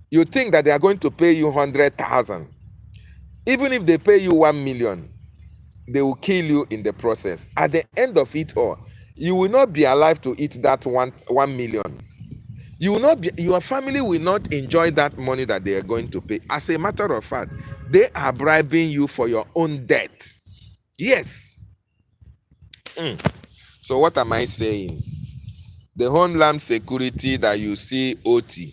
You think that they are going to pay you 100,000. Even if they pay you 1 million, they will kill you in the process. At the end of it all, you will not be alive to eat that 1 million. You will not be, your family will not enjoy that money that they are going to pay. As a matter of fact, they are bribing you for your own debt. Yes. So what am I saying? The Homeland Security that you see OT,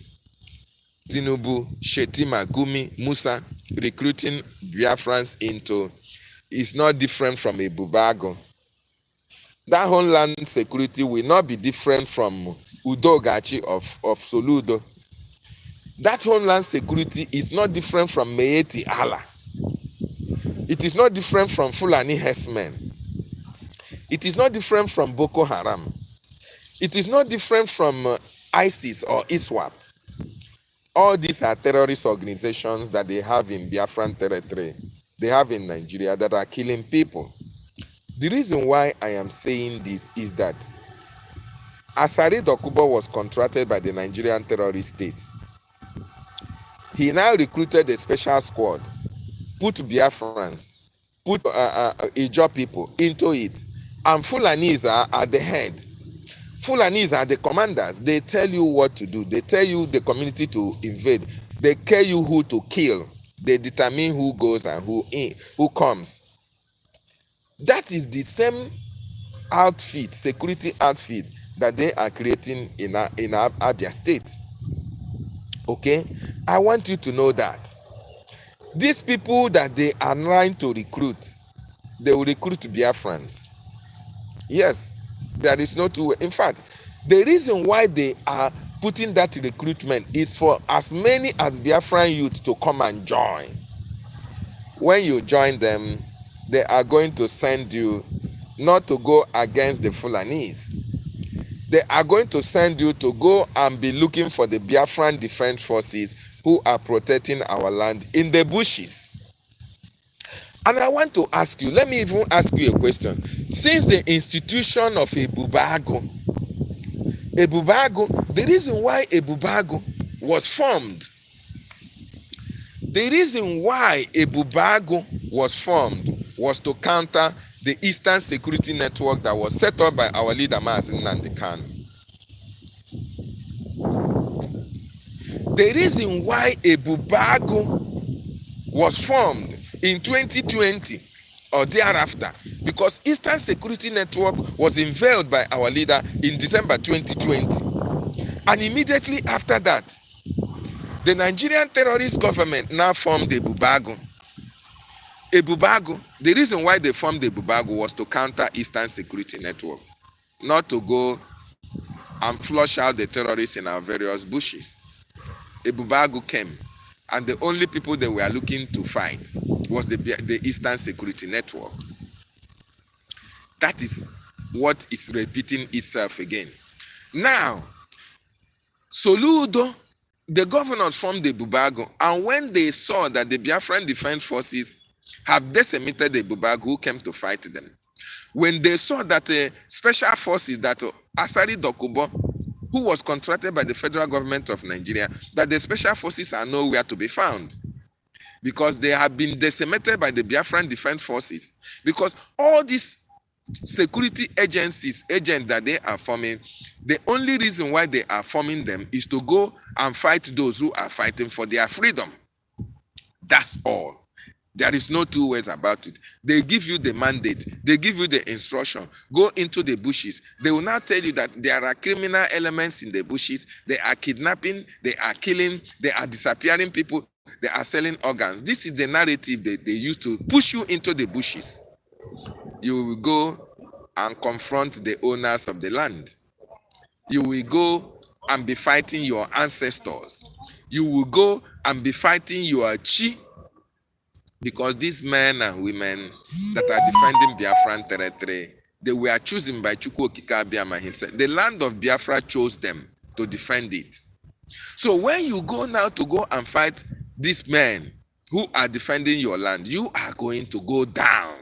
Tinubu, Shetima, Gumi, Musa recruiting Biafrans into is not different from EBUBEAGU. That Homeland Security will not be different from Udokachi of Soludo. That Homeland Security is not different from Meeti Allah. It is not different from Fulani herdsmen. It is not different from Boko Haram. It is not different from ISIS or ISWAP. All these are terrorist organizations that they have in Biafran territory. They have in Nigeria that are killing people. The reason why I am saying this is that Asari Dokubo was contracted by the Nigerian terrorist state. He now recruited a special squad, put Biafrans, put Ijaw people into it, and Fulanis are at the head. Fulanis are the commanders. They tell you what to do. They tell you the community to invade. They tell you who to kill. They determine who goes and who comes. That is the same outfit, security outfit, that they are creating in Abia State. Okay? I want you to know that these people that they are trying to recruit, they will recruit Biafrans. Yes, there is no two way. In fact, the reason why they are putting that recruitment is for as many as Biafran youth to come and join. When you join them, they are going to send you not to go against the Fulanis. They are going to send you to go and be looking for the Biafran Defense Forces who are protecting our land in the bushes. And I want to ask you, let me even ask you a question. Since the institution of EBUBEAGU, the reason why EBUBEAGU was formed, the reason why EBUBEAGU was formed was to counter the Eastern Security Network that was set up by our leader, DavidNnannah BTV. The reason why EBUBEAGU was formed in 2020 or thereafter, because Eastern Security Network was unveiled by our leader in December 2020. And immediately after that, the Nigerian terrorist government now formed EBUBEAGU. The reason why they formed EBUBEAGU was to counter Eastern Security Network, not to go and flush out the terrorists in our various bushes. EBUBEAGU came, and the only people they were looking to fight was the Eastern Security Network. That is what is repeating itself again. Now, Soludo, the governors formed EBUBEAGU, and when they saw that the Biafran Defense Forces have decimated the EBUBEAGU who came to fight them, when they saw that special forces, that Asari Dokubo, who was contracted by the federal government of Nigeria, that the special forces are nowhere to be found because they have been decimated by the Biafran Defense Forces. Because all these security agents that they are forming, the only reason why they are forming them is to go and fight those who are fighting for their freedom. That's all. There is no two ways about it. They give you the mandate. They give you the instruction. Go into the bushes. They will now tell you that there are criminal elements in the bushes. They are kidnapping. They are killing. They are disappearing people. They are selling organs. This is the narrative they use to push you into the bushes. You will go and confront the owners of the land. You will go and be fighting your ancestors. You will go and be fighting your chi. Because these men and women that are defending Biafran territory, they were chosen by Chukwu Okike Abiyama himself. The land of Biafra chose them to defend it. So when you go now to go and fight these men who are defending your land, you are going to go down.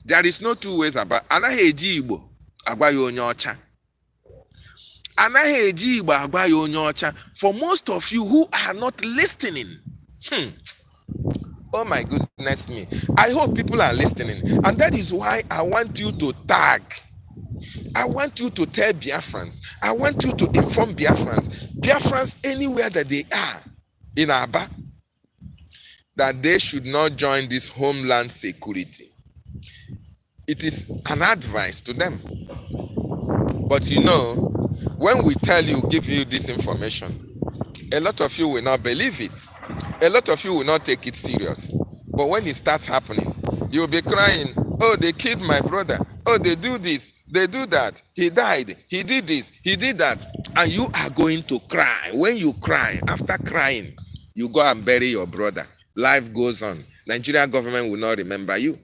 There is no two ways about it. Anaghị eji Igbo agwa ya onye ọcha. Anaghị eji Igbo agwa ya onye ọcha. For most of you who are not listening, oh my goodness me. I hope people are listening. And that is why I want you to tag. I want you to tell Biafrans. I want you to inform Biafrans. Biafrans anywhere that they are in Aba, that they should not join this Homeland Security. It is an advice to them. But you know, when we tell you, give you this information, a lot of you will not believe it. A lot of you will not take it serious. But when it starts happening, you will be crying, oh, they killed my brother. Oh, they do this, they do that. He died, he did this, he did that. And you are going to cry. When you cry, after crying, you go and bury your brother. Life goes on. Nigeria government will not remember you.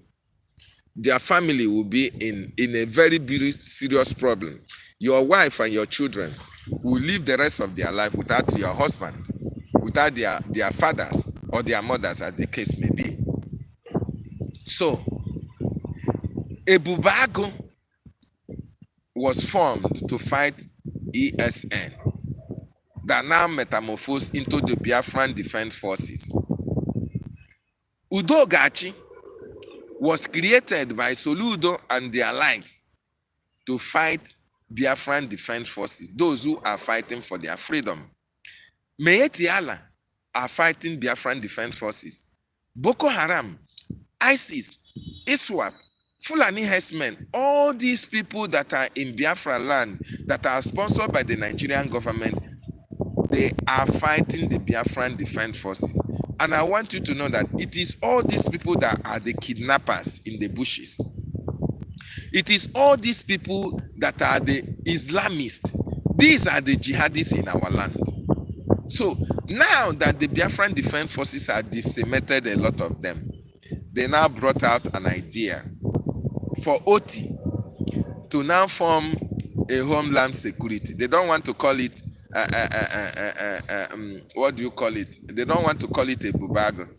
Their family will be in a very serious problem. Your wife and your children will live the rest of their life without your husband, without their fathers or their mothers, as the case may be. So, EBUBEAGU was formed to fight ESN, that now metamorphosed into the Biafran Defense Forces. Udokachi was created by Soludo and their likes to fight Biafran Defense Forces, those who are fighting for their freedom. Meyetiala are fighting Biafran Defense Forces. Boko Haram, ISIS, ISWAP, Fulani herdsmen, all these people that are in Biafra land, that are sponsored by the Nigerian government, they are fighting the Biafran Defense Forces. And I want you to know that it is all these people that are the kidnappers in the bushes. It is all these people that are the Islamists. These are the jihadists in our land. So now that the Biafran Defense Forces are decimated, a lot of them, they now brought out an idea for OT to now form a Homeland Security. They don't want to call it what do you call it? They don't want to call it EBUBEAGU.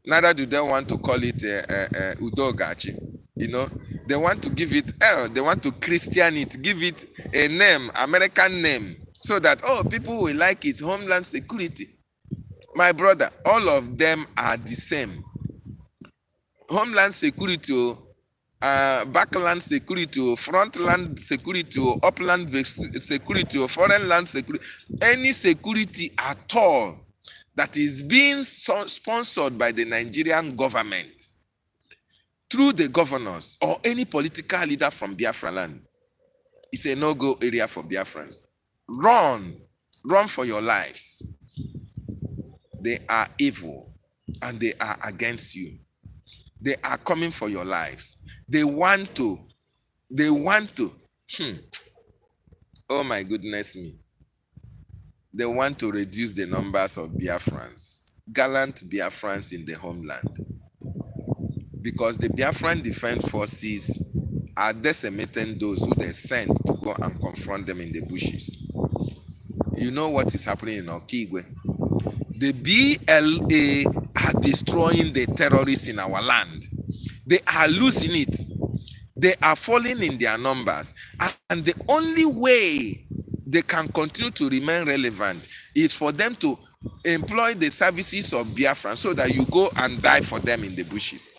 Neither do they want to call it Udokachi. You know, they want to give it they want to Christian it, give it a name, American name, so that people will like it. Homeland Security. My brother, all of them are the same. Homeland Security, backland security, frontland security, upland security, foreign land security, any security at all that is being sponsored by the Nigerian government through the governors or any political leader from Biafra land, it's a no-go area for Biafrans. Run for your lives. They are evil and they are against you. They are coming for your lives. They want to, oh my goodness me. They want to reduce the numbers of Biafrans, gallant Biafrans in the homeland. Because the Biafran Defense Forces are decimating those who they sent to go and confront them in the bushes. You know what is happening in Okigwe? The BLA are destroying the terrorists in our land. They are losing it. They are falling in their numbers. And the only way they can continue to remain relevant is for them to employ the services of Biafra so that you go and die for them in the bushes.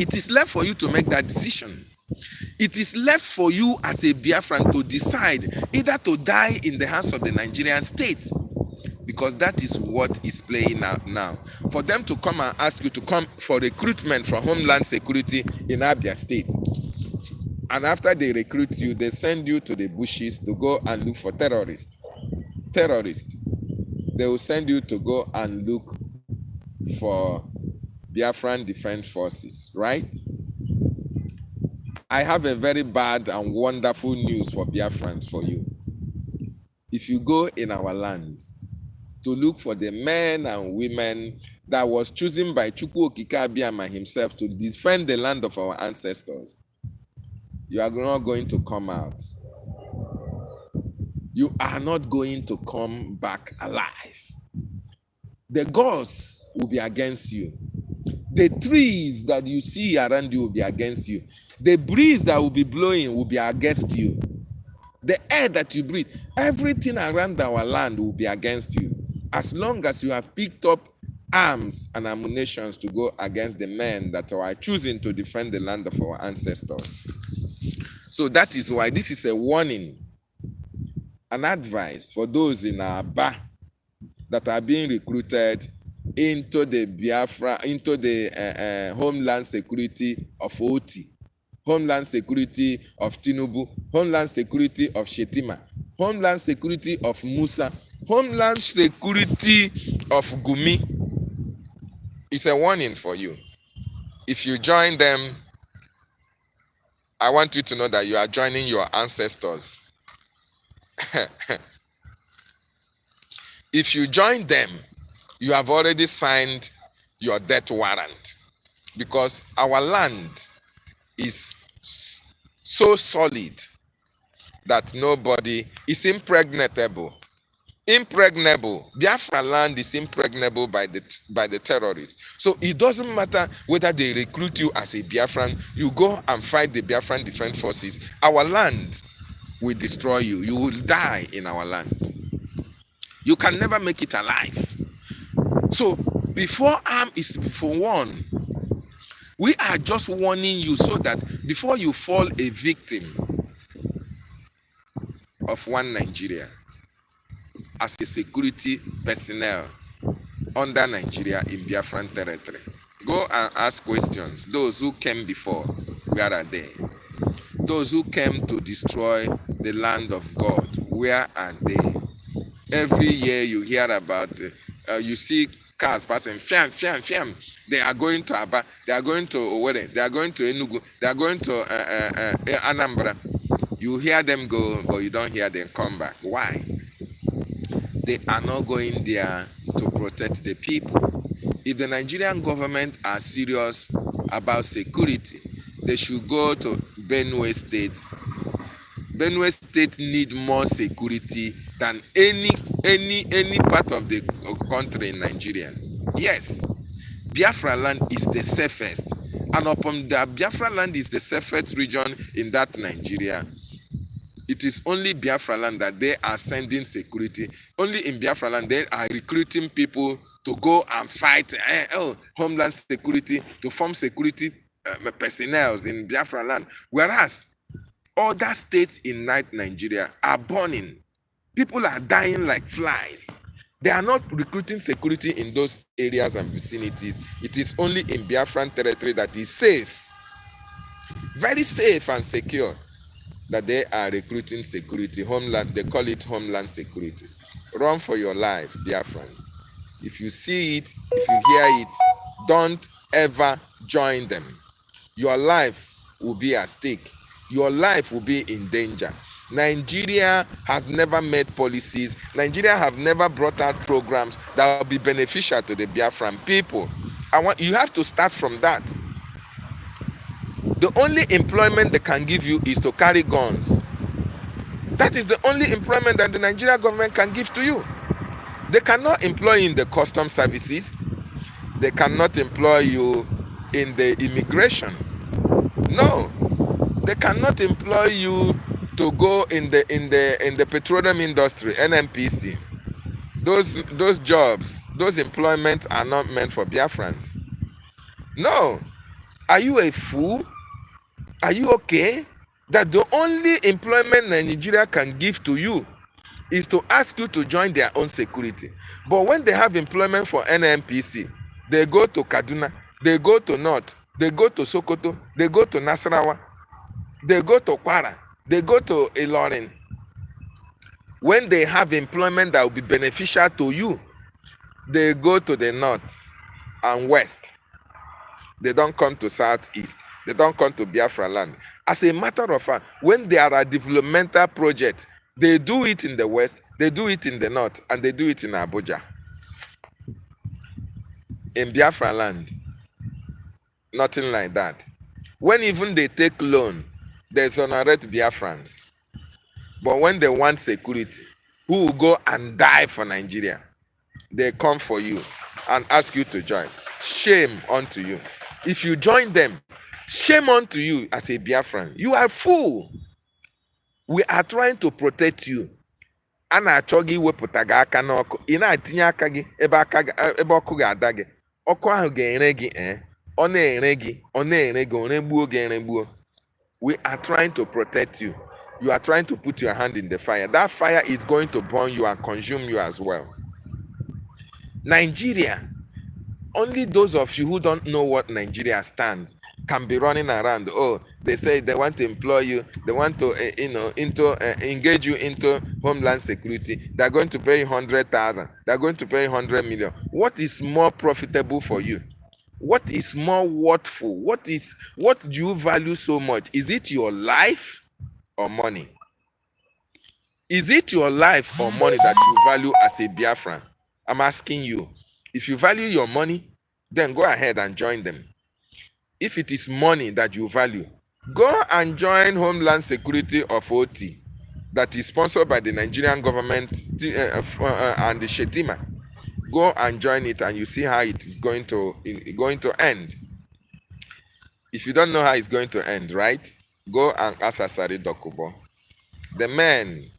It is left for you to make that decision. It is left for you as a Biafran to decide either to die in the hands of the Nigerian state, because that is what is playing out now. For them to come and ask you to come for recruitment from Homeland Security in Abia State, and after they recruit you, they send you to the bushes to go and look for terrorists. They will send you to go and look for Biafran Defense Forces, right? I have a very bad and wonderful news for Biafrans for you. If you go in our land to look for the men and women that was chosen by Chukwu Okike Abiyama himself to defend the land of our ancestors, you are not going to come out. You are not going to come back alive. The gods will be against you. The trees that you see around you will be against you. The breeze that will be blowing will be against you. The air that you breathe, everything around our land will be against you. As long as you have picked up arms and ammunition to go against the men that are choosing to defend the land of our ancestors. So that is why this is a warning, an advice for those in Aba that are being recruited into the Homeland Security of OT, Homeland Security of Tinubu, Homeland Security of Shetima, Homeland Security of Musa, Homeland Security of Gumi. It's a warning for you. If you join them, I want you to know that you are joining your ancestors. If you join them, you have already signed your death warrant, because our land is so solid that nobody is impregnable. Biafra land is impregnable by the terrorists. So it doesn't matter whether they recruit you as a Biafran, you go and fight the Biafran Defense Forces. Our land will destroy you. You will die in our land. You can never make it alive. So before harm is forewarned, we are just warning you so that before you fall a victim of one Nigeria as a security personnel under Nigeria in Biafran territory, go and ask questions. Those who came before, where are they? Those who came to destroy the land of God, where are they? Every year you hear about, you see cars passing, fiam. They are going to Aba, they are going to Owerri, they are going to Enugu, they are going to Anambra. You hear them go, but you don't hear them come back. Why? They are not going there to protect the people. If the Nigerian government are serious about security, they should go to Benue State. Benue State need more security than any part of the country in Nigeria. Yes, Biafra land is the safest, and upon the Biafra land is the safest region in that Nigeria. It is only Biafra land that they are sending security. Only in Biafra land they are recruiting people to go and fight Homeland Security, to form security personnel in Biafra land. Whereas other states in Nigeria are burning. People are dying like flies. They are not recruiting security in those areas and vicinities. It is only in Biafran territory that is safe, very safe and secure, that they are recruiting security. Homeland, they call it Homeland Security. Run for your life, Biafrans. If you see it, if you hear it, don't ever join them. Your life will be at stake. Your life will be in danger. Nigeria has never made policies. Nigeria have never brought out programs that will be beneficial to the Biafran people. You have to start from that. The only employment they can give you is to carry guns. That is the only employment that the Nigerian government can give to you. They cannot employ you in the custom services. They cannot employ you in the immigration. No, they cannot employ you to go in the petroleum industry, NNPC. Those jobs, those employments are not meant for Biafrans. No. Are you a fool? Are you okay? That the only employment Nigeria can give to you is to ask you to join their own security. But when they have employment for NNPC, they go to Kaduna, they go to North, they go to Sokoto, they go to Nasarawa, they go to Kwara, they go to Ilorin. When they have employment that will be beneficial to you, they go to the North and West. They don't come to Southeast. They don't come to Biafra land. As a matter of fact, when there are developmental projects, they do it in the West, they do it in the North, and they do it in Abuja. In Biafra land, nothing like that. When even they take loan, they exonerate Biafrans. But when they want security, who will go and die for Nigeria? They come for you and ask you to join. Shame unto you. If you join them, shame unto you as a Biafran. You are a fool. We are trying to protect you. A na-achọ gị iwepụta gị aka n'ọkụ. Ị na-atinye aka gị ebe ọkụ ga-ada gị. Ọkụ ahụ ga-ere gị. Ọ na-ere gị. Ọ na-ere gị. Ọ na-egbuo gị eregbuo. We are trying to protect you. You are trying to put your hand in the fire. That fire is going to burn you and consume you as well. Nigeria, only those of you who don't know what Nigeria stands can be running around. Oh, they say they want to employ you. They want to, engage you into Homeland Security. They're going to pay 100,000. They're going to pay 100 million. What is more profitable for you? What is more worthful? What do you value so much? Is it your life or money? Is it your life or money that you value as a Biafran? I'm asking you. If you value your money, then go ahead and join them. If it is money that you value, go and join Homeland Security of OT that is sponsored by the Nigerian government and the Shetima. Go and join it and you see how it is going to end. If you don't know how it's going to end, right? Go and ask Asari Dokubo. The men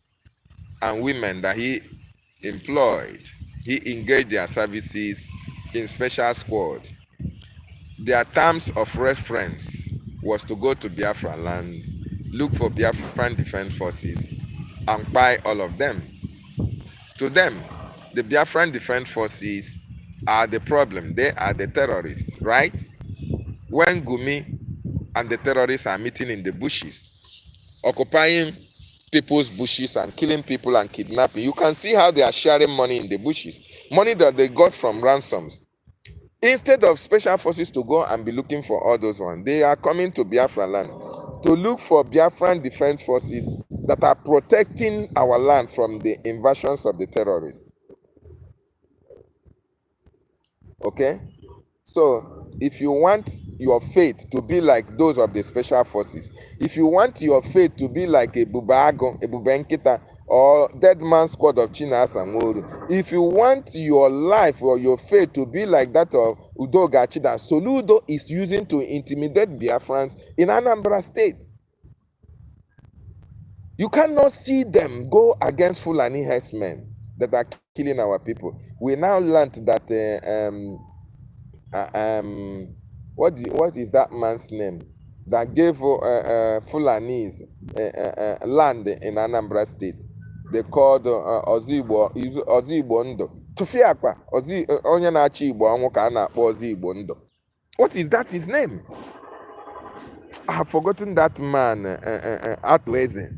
and women that he employed, he engaged their services in special squad. Their terms of reference was to go to Biafra land, look for Biafran Defense Forces, and buy all of them. To them, the Biafran Defense Forces are the problem. They are the terrorists, right? When Gumi and the terrorists are meeting in the bushes, occupying people's bushes and killing people and kidnapping, you can see how they are sharing money in the bushes. Money that they got from ransoms. Instead of special forces to go and be looking for all those ones, they are coming to Biafra land to look for Biafran Defense Forces that are protecting our land from the invasions of the terrorists. Okay? So, if you want your fate to be like those of the special forces, if you want your fate to be like a Bubenkita, or Dead Man Squad of Chinas and Moru, if you want your life or your fate to be like that of Udogachi that Soludo is using to intimidate Biafrans in Anambra State, you cannot see them go against Fulani herdsmen that are killing our people. We now learned that what is that man's name that gave Fulanis land in Anambra State? They called Ozigbo Ndo. Tufiakwa onye na-achị Igbo anwụ ka a na-akpọ Ozigbo Ndo. What is that his name? I have forgotten that man, Atweze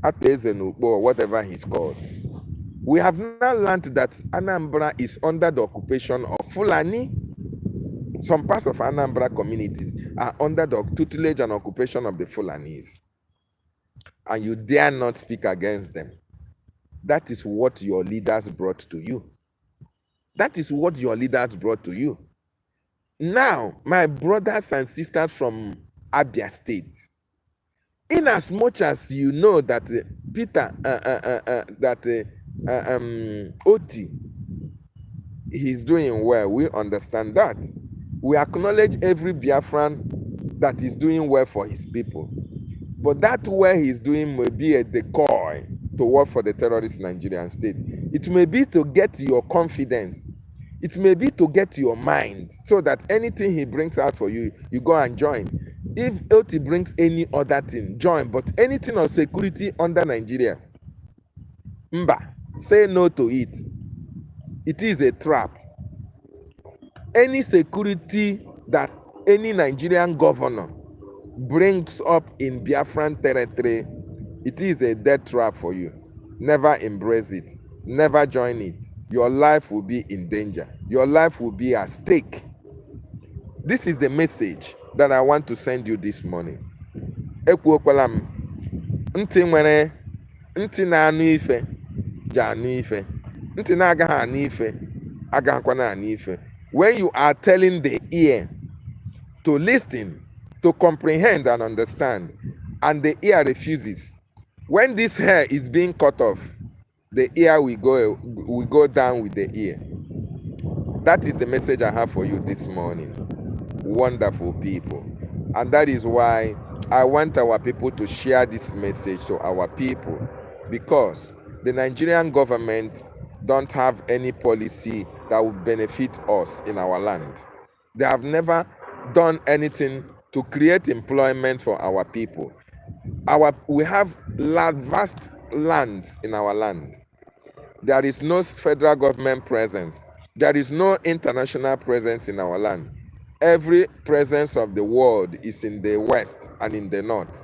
Nukbo, or whatever he's called. We have now learned that Anambra is under the occupation of Fulani. Some parts of Anambra communities are under the tutelage and occupation of the Fulanis. And you dare not speak against them. That is what your leaders brought to you. That is what your leaders brought to you. Now, my brothers and sisters from Abia State, in as much as you know that Oti, he's doing well, we understand that. We acknowledge every Biafran that is doing well for his people. But that well he's doing may be a decoy to work for the terrorist Nigerian state. It may be to get your confidence. It may be to get your mind so that anything he brings out for you, you go and join. If Oti brings any other thing, join. But anything of security under Nigeria, mba, Say no to it. It is a trap. Any security that any Nigerian governor brings up in Biafran territory, it is a death trap for you. Never embrace it. Never join it. Your life will be in danger. Your life will be at stake. This is the message that I want to send you this morning. Ekwuokwala m, ntị nwere ntị na-anụ ife ji anụ ife, ntị na-agaghị anụ ife agaghịkwana anụ ife. When you are telling the ear to listen, to comprehend and understand, and the ear refuses, when this hair is being cut off, the ear will go down with the ear. That is the message I have for you this morning, wonderful people. And that is why I want our people to share this message to our people, because the Nigerian government don't have any policy that will benefit us in our land. They have never done anything to create employment for our people. We have vast lands in our land. There is no federal government presence. There is no international presence in our land. Every presence of the world is in the west and in the north.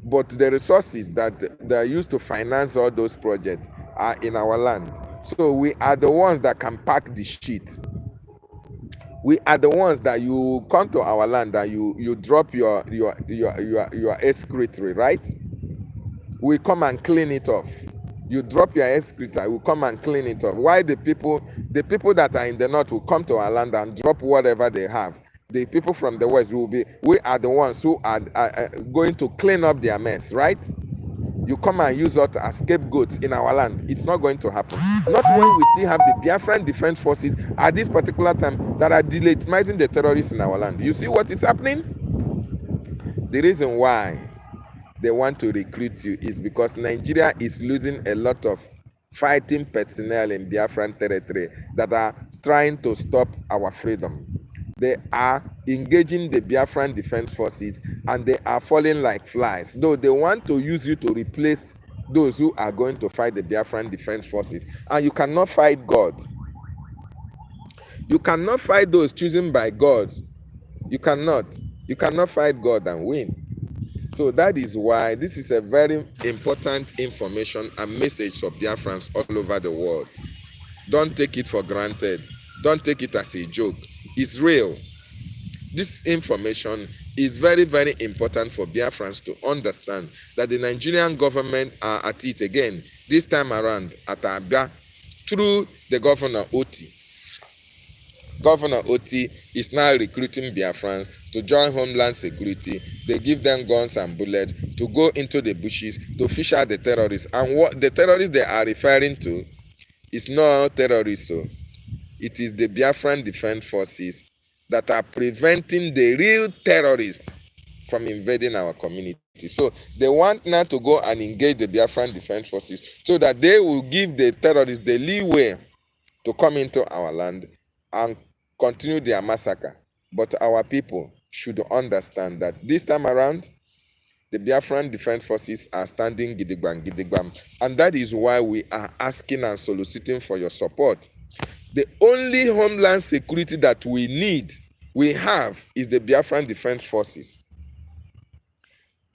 But the resources that they are used to finance all those projects are in our land. So we are the ones that can pack the shit. We are the ones that you come to our land and you drop your excretory, right? We come and clean it off. You drop your excreta, we come and clean it off. Why the people that are in the north will come to our land and drop whatever they have? The people from the west we are the ones who are going to clean up their mess, right? You come and use us as scapegoats in our land. It's not going to happen. Not when we still have the Biafran Defense Forces at this particular time that are delegitimating the terrorists in our land. You see what is happening? The reason why they want to recruit you is because Nigeria is losing a lot of fighting personnel in Biafran territory that are trying to stop our freedom. They are engaging the Biafran Defense Forces and they are falling like flies. Though they want to use you to replace those who are going to fight the Biafran Defense Forces. And you cannot fight God. You cannot fight those chosen by God. You cannot. You cannot fight God and win. So that is why this is a very important information and message for Biafrans all over the world. Don't take it for granted. Don't take it as a joke. It's real. This information is very, very important for Biafrans to understand that the Nigerian government are at it again, this time around at Abia, through the Governor Oti. Governor Oti is now recruiting Biafrans to join Homeland Security. They give them guns and bullets to go into the bushes to fish out the terrorists. And what the terrorists they are referring to is not terrorists. So it is the Biafran Defense Forces that are preventing the real terrorists from invading our community. So they want now to go and engage the Biafran Defense Forces so that they will give the terrorists the leeway to come into our land and continue their massacre. But our people should understand that this time around, the Biafran Defense Forces are standing gidigbam. And that is why we are asking and soliciting for your support. The only Homeland Security that we have is the Biafran Defense Forces.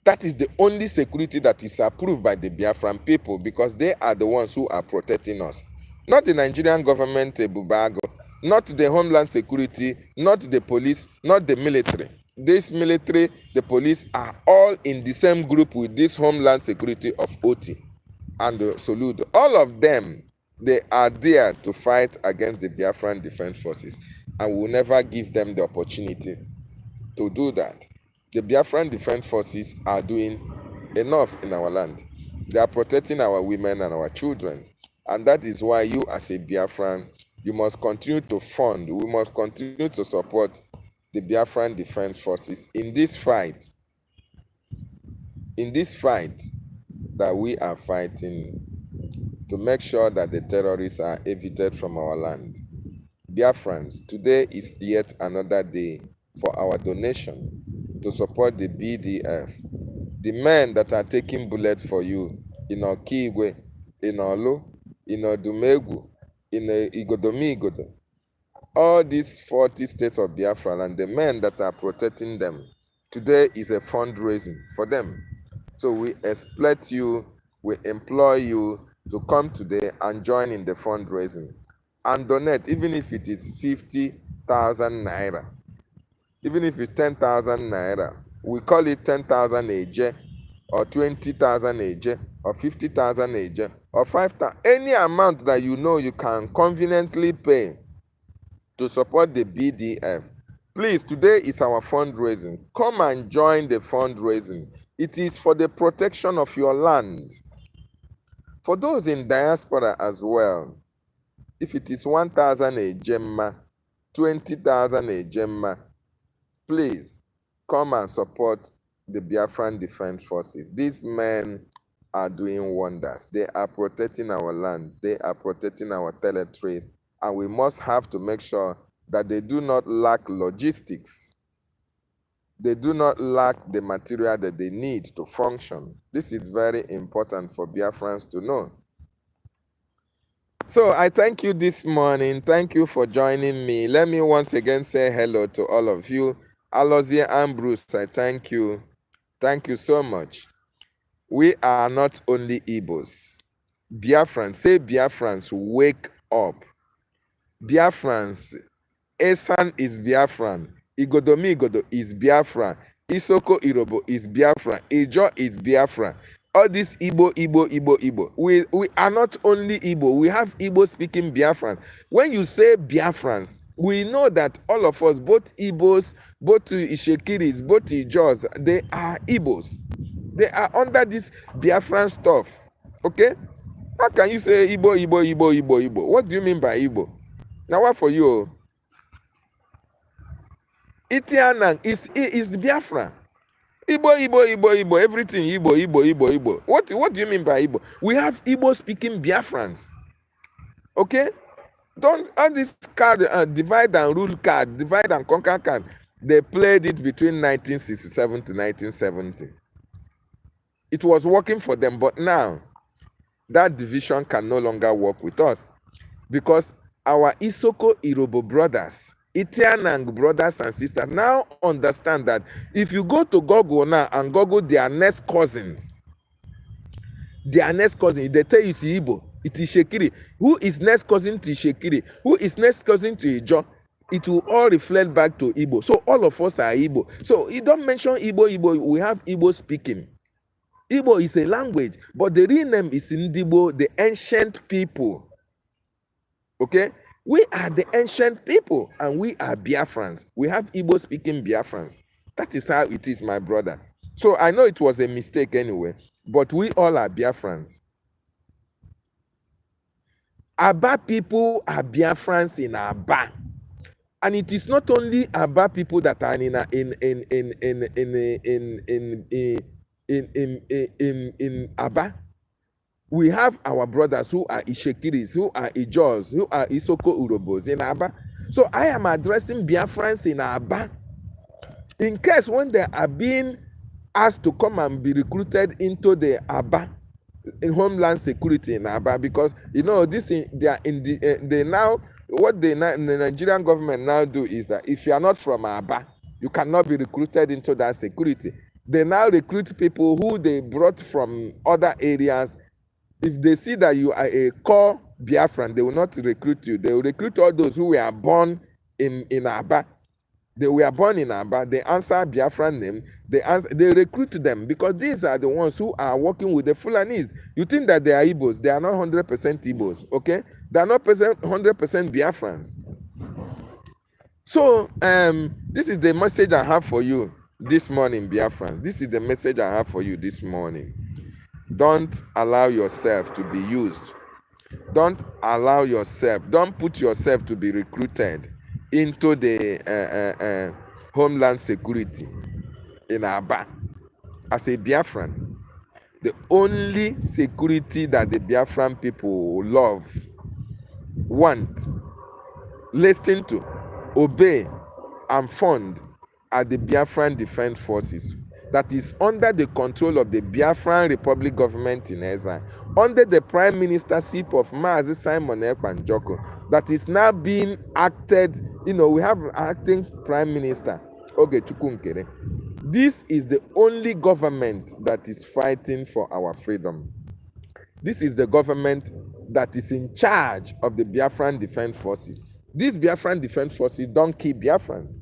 That is the only security that is approved by the Biafran people because they are the ones who are protecting us. Not the Nigerian government, BIAFRANS, not the Homeland Security, not the police, not the military. This military, the police are all in the same group with this Homeland Security of OT and Soludo. All of them, they are there to fight against the Biafran Defense Forces, and we will never give them the opportunity to do that. The Biafran Defense Forces are doing enough in our land. They are protecting our women and our children, and that is why you as a Biafran, you must continue to fund, we must continue to support the Biafran Defense Forces in this fight. In this fight that we are fighting to make sure that the terrorists are evicted from our land. Biafrans, today is yet another day for our donation to support the BDF. The men that are taking bullets for you in Okigwe, in Olo, in Odumegu, in Igodomi. All these 40 states of Biafra and the men that are protecting them. Today is a fundraising for them. So we expect you, we employ you to come today and join in the fundraising and donate, even if it is 50,000 naira, even if it's 10,000 naira. We call it 10,000 AJ, or 20,000 AJ, or 50,000 AJ, or 5,000. Any amount that you know you can conveniently pay to support the BDF. Please, today is our fundraising. Come and join the fundraising. It is for the protection of your land. For those in diaspora as well, if it is 1,000 a gemma, 20,000 a gemma, please come and support the Biafran Defense Forces. These men are doing wonders. They are protecting our land. They are protecting our territories. And we must have to make sure that they do not lack logistics. They do not lack the material that they need to function. This is very important for Biafrans to know. So I thank you this morning. Thank you for joining me. Let me once again say hello to all of you. Alozie and Bruce, I thank you. Thank you so much. We are not only Igbos. Biafrans, say Biafrans, wake up. Biafrans, Esan is Biafran. Igodomi is Biafran. Isoko Irobo is Biafran. Ijo is Biafran. All this Igbo. We are not only Igbo. We have Igbo speaking Biafran. When you say Biafrans, we know that all of us, both Igbos, both Ishekiris, both Ijos, they are Igbos. They are under this Biafran stuff. Okay? How can you say Igbo? What do you mean by Igbo? Now what for you? Itianang is the Biafra. Igbo, everything Igbo. What do you mean by Igbo? We have Igbo speaking Biafrans. Okay? Don't, all this card, divide and rule card, divide and conquer card, they played it between 1967 to 1970. It was working for them, but now that division can no longer work with us because our Isoko Irobo brothers, Itianang brothers and sisters now understand that if you go to Google now and Google their next cousins, they tell you it's Igbo, it is Shekiri. Who is next cousin to Shekiri? Who is next cousin to Ijo? It will all reflect back to Igbo. So all of us are Igbo. So you don't mention Igbo. We have Igbo speaking. Igbo is a language, but the real name is Ndibo, the ancient people. Okay? We are the ancient people, and we are Biafrans. We have Igbo speaking Biafrans. That is how it is, my brother. So I know it was a mistake anyway, but we all are Biafrans. Aba people are Biafrans in Aba. And it is not only Aba people that are in Aba. We have our brothers who are Ishekiris, who are Ijos, who are Isoko Urobos in Aba. So I am addressing Biafrans in Aba. In case when they are being asked to come and be recruited into the Aba, in Homeland Security in Aba, because you know this they are in the they now what the Nigerian government now do is that if you are not from Aba, you cannot be recruited into that security. They now recruit people who they brought from other areas. If they see that you are a core Biafran, they will not recruit you. They will recruit all those who were born in Aba. They were born in Aba. They answer Biafran name. They recruit them because these are the ones who are working with the Fulanis. You think that they are Igbos. They are not 100% Igbos, okay? They are not 100% Biafrans. So, this is the message I have for you this morning, Biafrans. This is the message I have for you this morning. Don't allow yourself to be used. Don't put yourself to be recruited into the Homeland Security in Aba as a Biafran. The only security that the Biafran people love, want, listen to, obey, and fund are the Biafran Defense Forces. that is under the control of the Biafran Republic government in exile, under the prime ministership of Mazi Simon Ekpan Joko, that is now being acted. We have an acting prime minister, Ogechukwu Nkere. This is the only government that is fighting for our freedom. This is the government that is in charge of the Biafran Defense Forces. These Biafran Defense Forces don't kill Biafrans.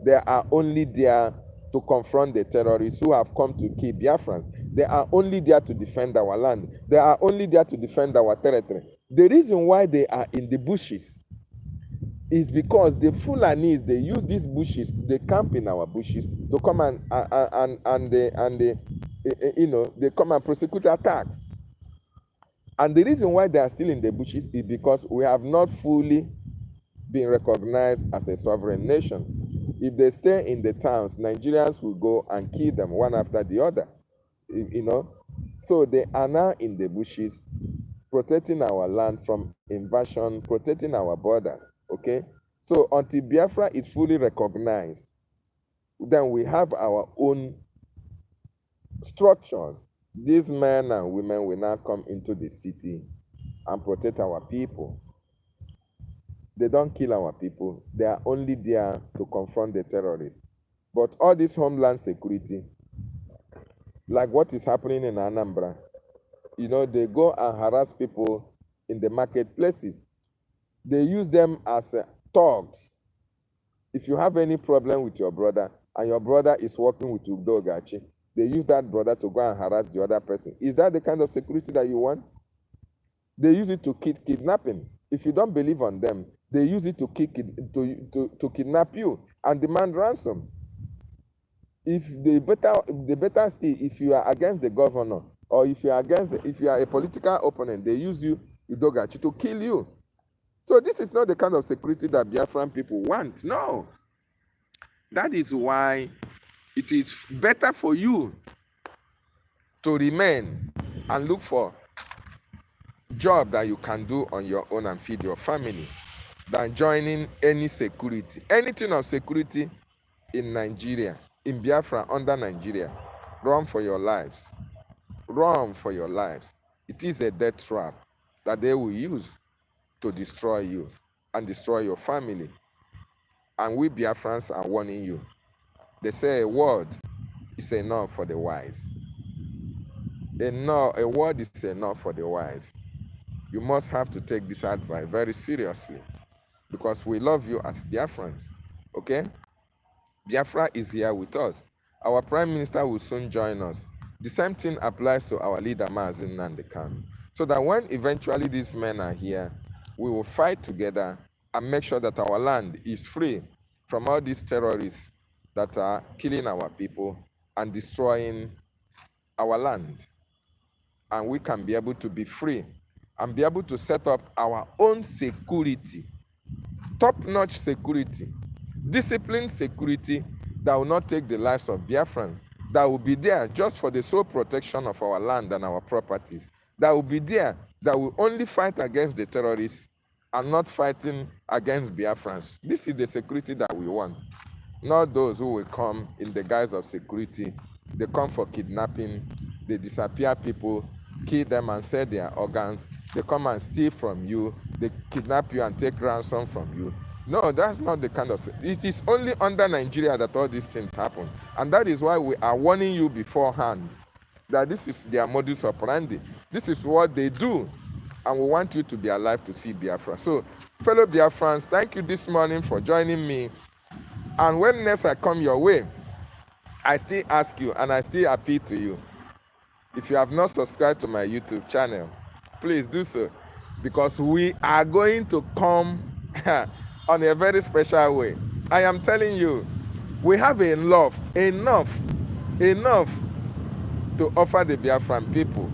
They are only there to confront the terrorists who have come to kill Biafrans. They are only there to defend our land. They are only there to defend our territory. The reason why they are in the bushes is because the Fulanis, they use these bushes, they camp in our bushes to come they come and prosecute attacks. And the reason why they are still in the bushes is because we have not fully been recognized as a sovereign nation. If they stay in the towns, Nigerians will go and kill them one after the other. So they are now in the bushes, protecting our land from invasion, protecting our borders. Okay, so until Biafra is fully recognized, then we have our own structures. These men and women will now come into the city and protect our people. They don't kill our people. They are only there to confront the terrorists. But all this homeland security, like what is happening in Anambra, they go and harass people in the marketplaces. They use them as thugs. If you have any problem with your brother and your brother is working with UDOKACHI, they use that brother to go and harass the other person. Is that the kind of security that you want? They use it to kidnapping. If you don't believe on them, they use it to kidnap you and demand ransom. If the better still, if you are against the governor, or if you are a political opponent, they use you, UDOKACHI, to kill you. So this is not the kind of security that Biafran people want. No. That is why it is better for you to remain and look for a job that you can do on your own and feed your family than joining any security. Anything of security in Nigeria, in Biafra, under Nigeria, run for your lives. Run for your lives. It is a death trap that they will use to destroy you and destroy your family. And we Biafrans are warning you. They say a word is enough for the wise. A word is enough for the wise. You must have to take this advice very seriously, because we love you as Biafrans. Okay? Biafra is here with us. Our Prime Minister will soon join us. The same thing applies to our leader, DavidNnannah BTV. So that when eventually these men are here, we will fight together and make sure that our land is free from all these terrorists that are killing our people and destroying our land. And we can be able to be free and be able to set up our own security, top-notch security, disciplined security that will not take the lives of Biafrans, that will be there just for the sole protection of our land and our properties, that will be there, that will only fight against the terrorists and not fighting against Biafrans. This is the security that we want, not those who will come in the guise of security. They come for kidnapping, they disappear people, kill them and sell their organs. They come and steal from you, they kidnap you and take ransom from you. No, that's not the kind of... It is only under Nigeria that all these things happen. And that is why we are warning you beforehand that this is their modus operandi. This is what they do. And we want you to be alive to see Biafra. So, fellow Biafrans, thank you this morning for joining me. And when next I come your way, I still ask you and I still appeal to you. If you have not subscribed to my YouTube channel, please do so. Because we are going to come on a very special way. I am telling you, we have enough to offer the Biafran people.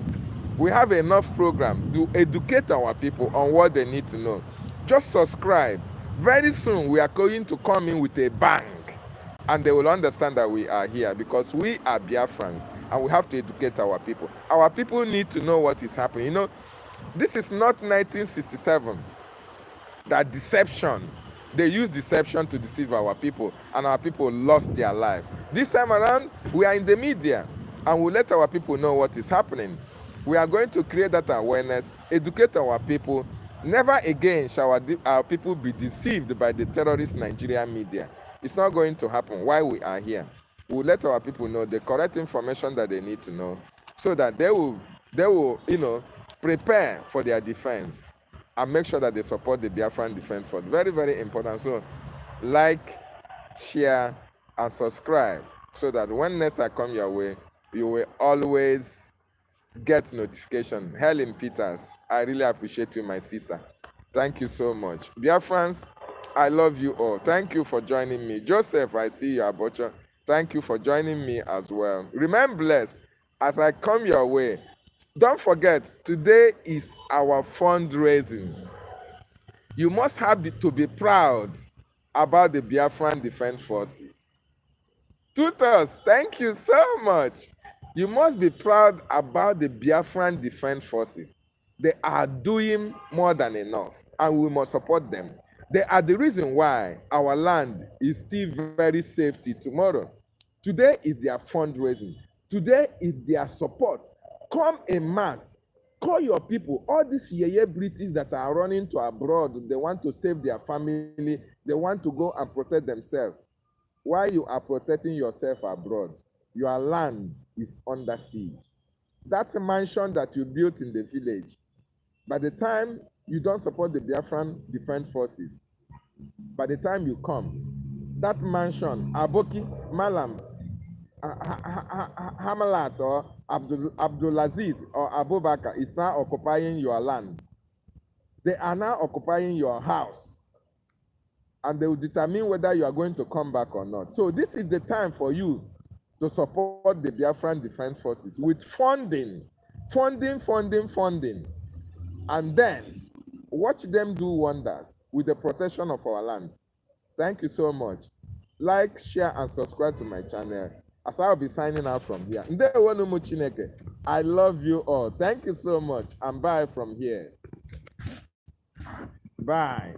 We have enough program to educate our people on what they need to know. Just subscribe. Very soon, we are going to come in with a bang. And they will understand that we are here because we are Biafrans and we have to educate our people. Our people need to know what is happening. You know, this is not 1967. That deception, They use deception to deceive our people, and our people lost their life. This time around, we are in the media, and we let our people know what is happening. We are going to create that awareness, educate our people. Never again shall our people be deceived by the terrorist Nigerian media. It's not going to happen while we are here. We'll let our people know the correct information that they need to know, so that they will, prepare for their defense and make sure that they support the Biafran Defense Force. Very, very important. So, like, share, and subscribe, so that when next I come your way, you will always get notification. Helen Peters, I really appreciate you, my sister. Thank you so much. Biafrans, I love you all. Thank you for joining me. Joseph, I see you, Abocha. Thank you for joining me as well. Remain blessed as I come your way. Don't forget, today is our fundraising. You must have to be proud about the Biafran Defense Forces. Tutors, thank you so much. You must be proud about the Biafran Defense Forces. They are doing more than enough, and we must support them. They are the reason why our land is still very safe till tomorrow. Today is their fundraising. Today is their support. Come en masse. Call your people. All these yeye British that are running to abroad, they want to save their family. They want to go and protect themselves. While you are protecting yourself abroad, your land is under siege. That's a mansion that you built in the village. By the time you don't support the Biafran Defense Forces, by the time you come, that mansion, Aboki, Malam, Hamalat, or Abdulaziz, or Abubakar is now occupying your land. They are now occupying your house, and they will determine whether you are going to come back or not. So this is the time for you to support the Biafran Defense Forces with funding, and then watch them do wonders with the protection of our land. Thank you so much. Like, share, and subscribe to my channel as I'll be signing out from here. I love you all. Thank you so much, and bye from here. Bye.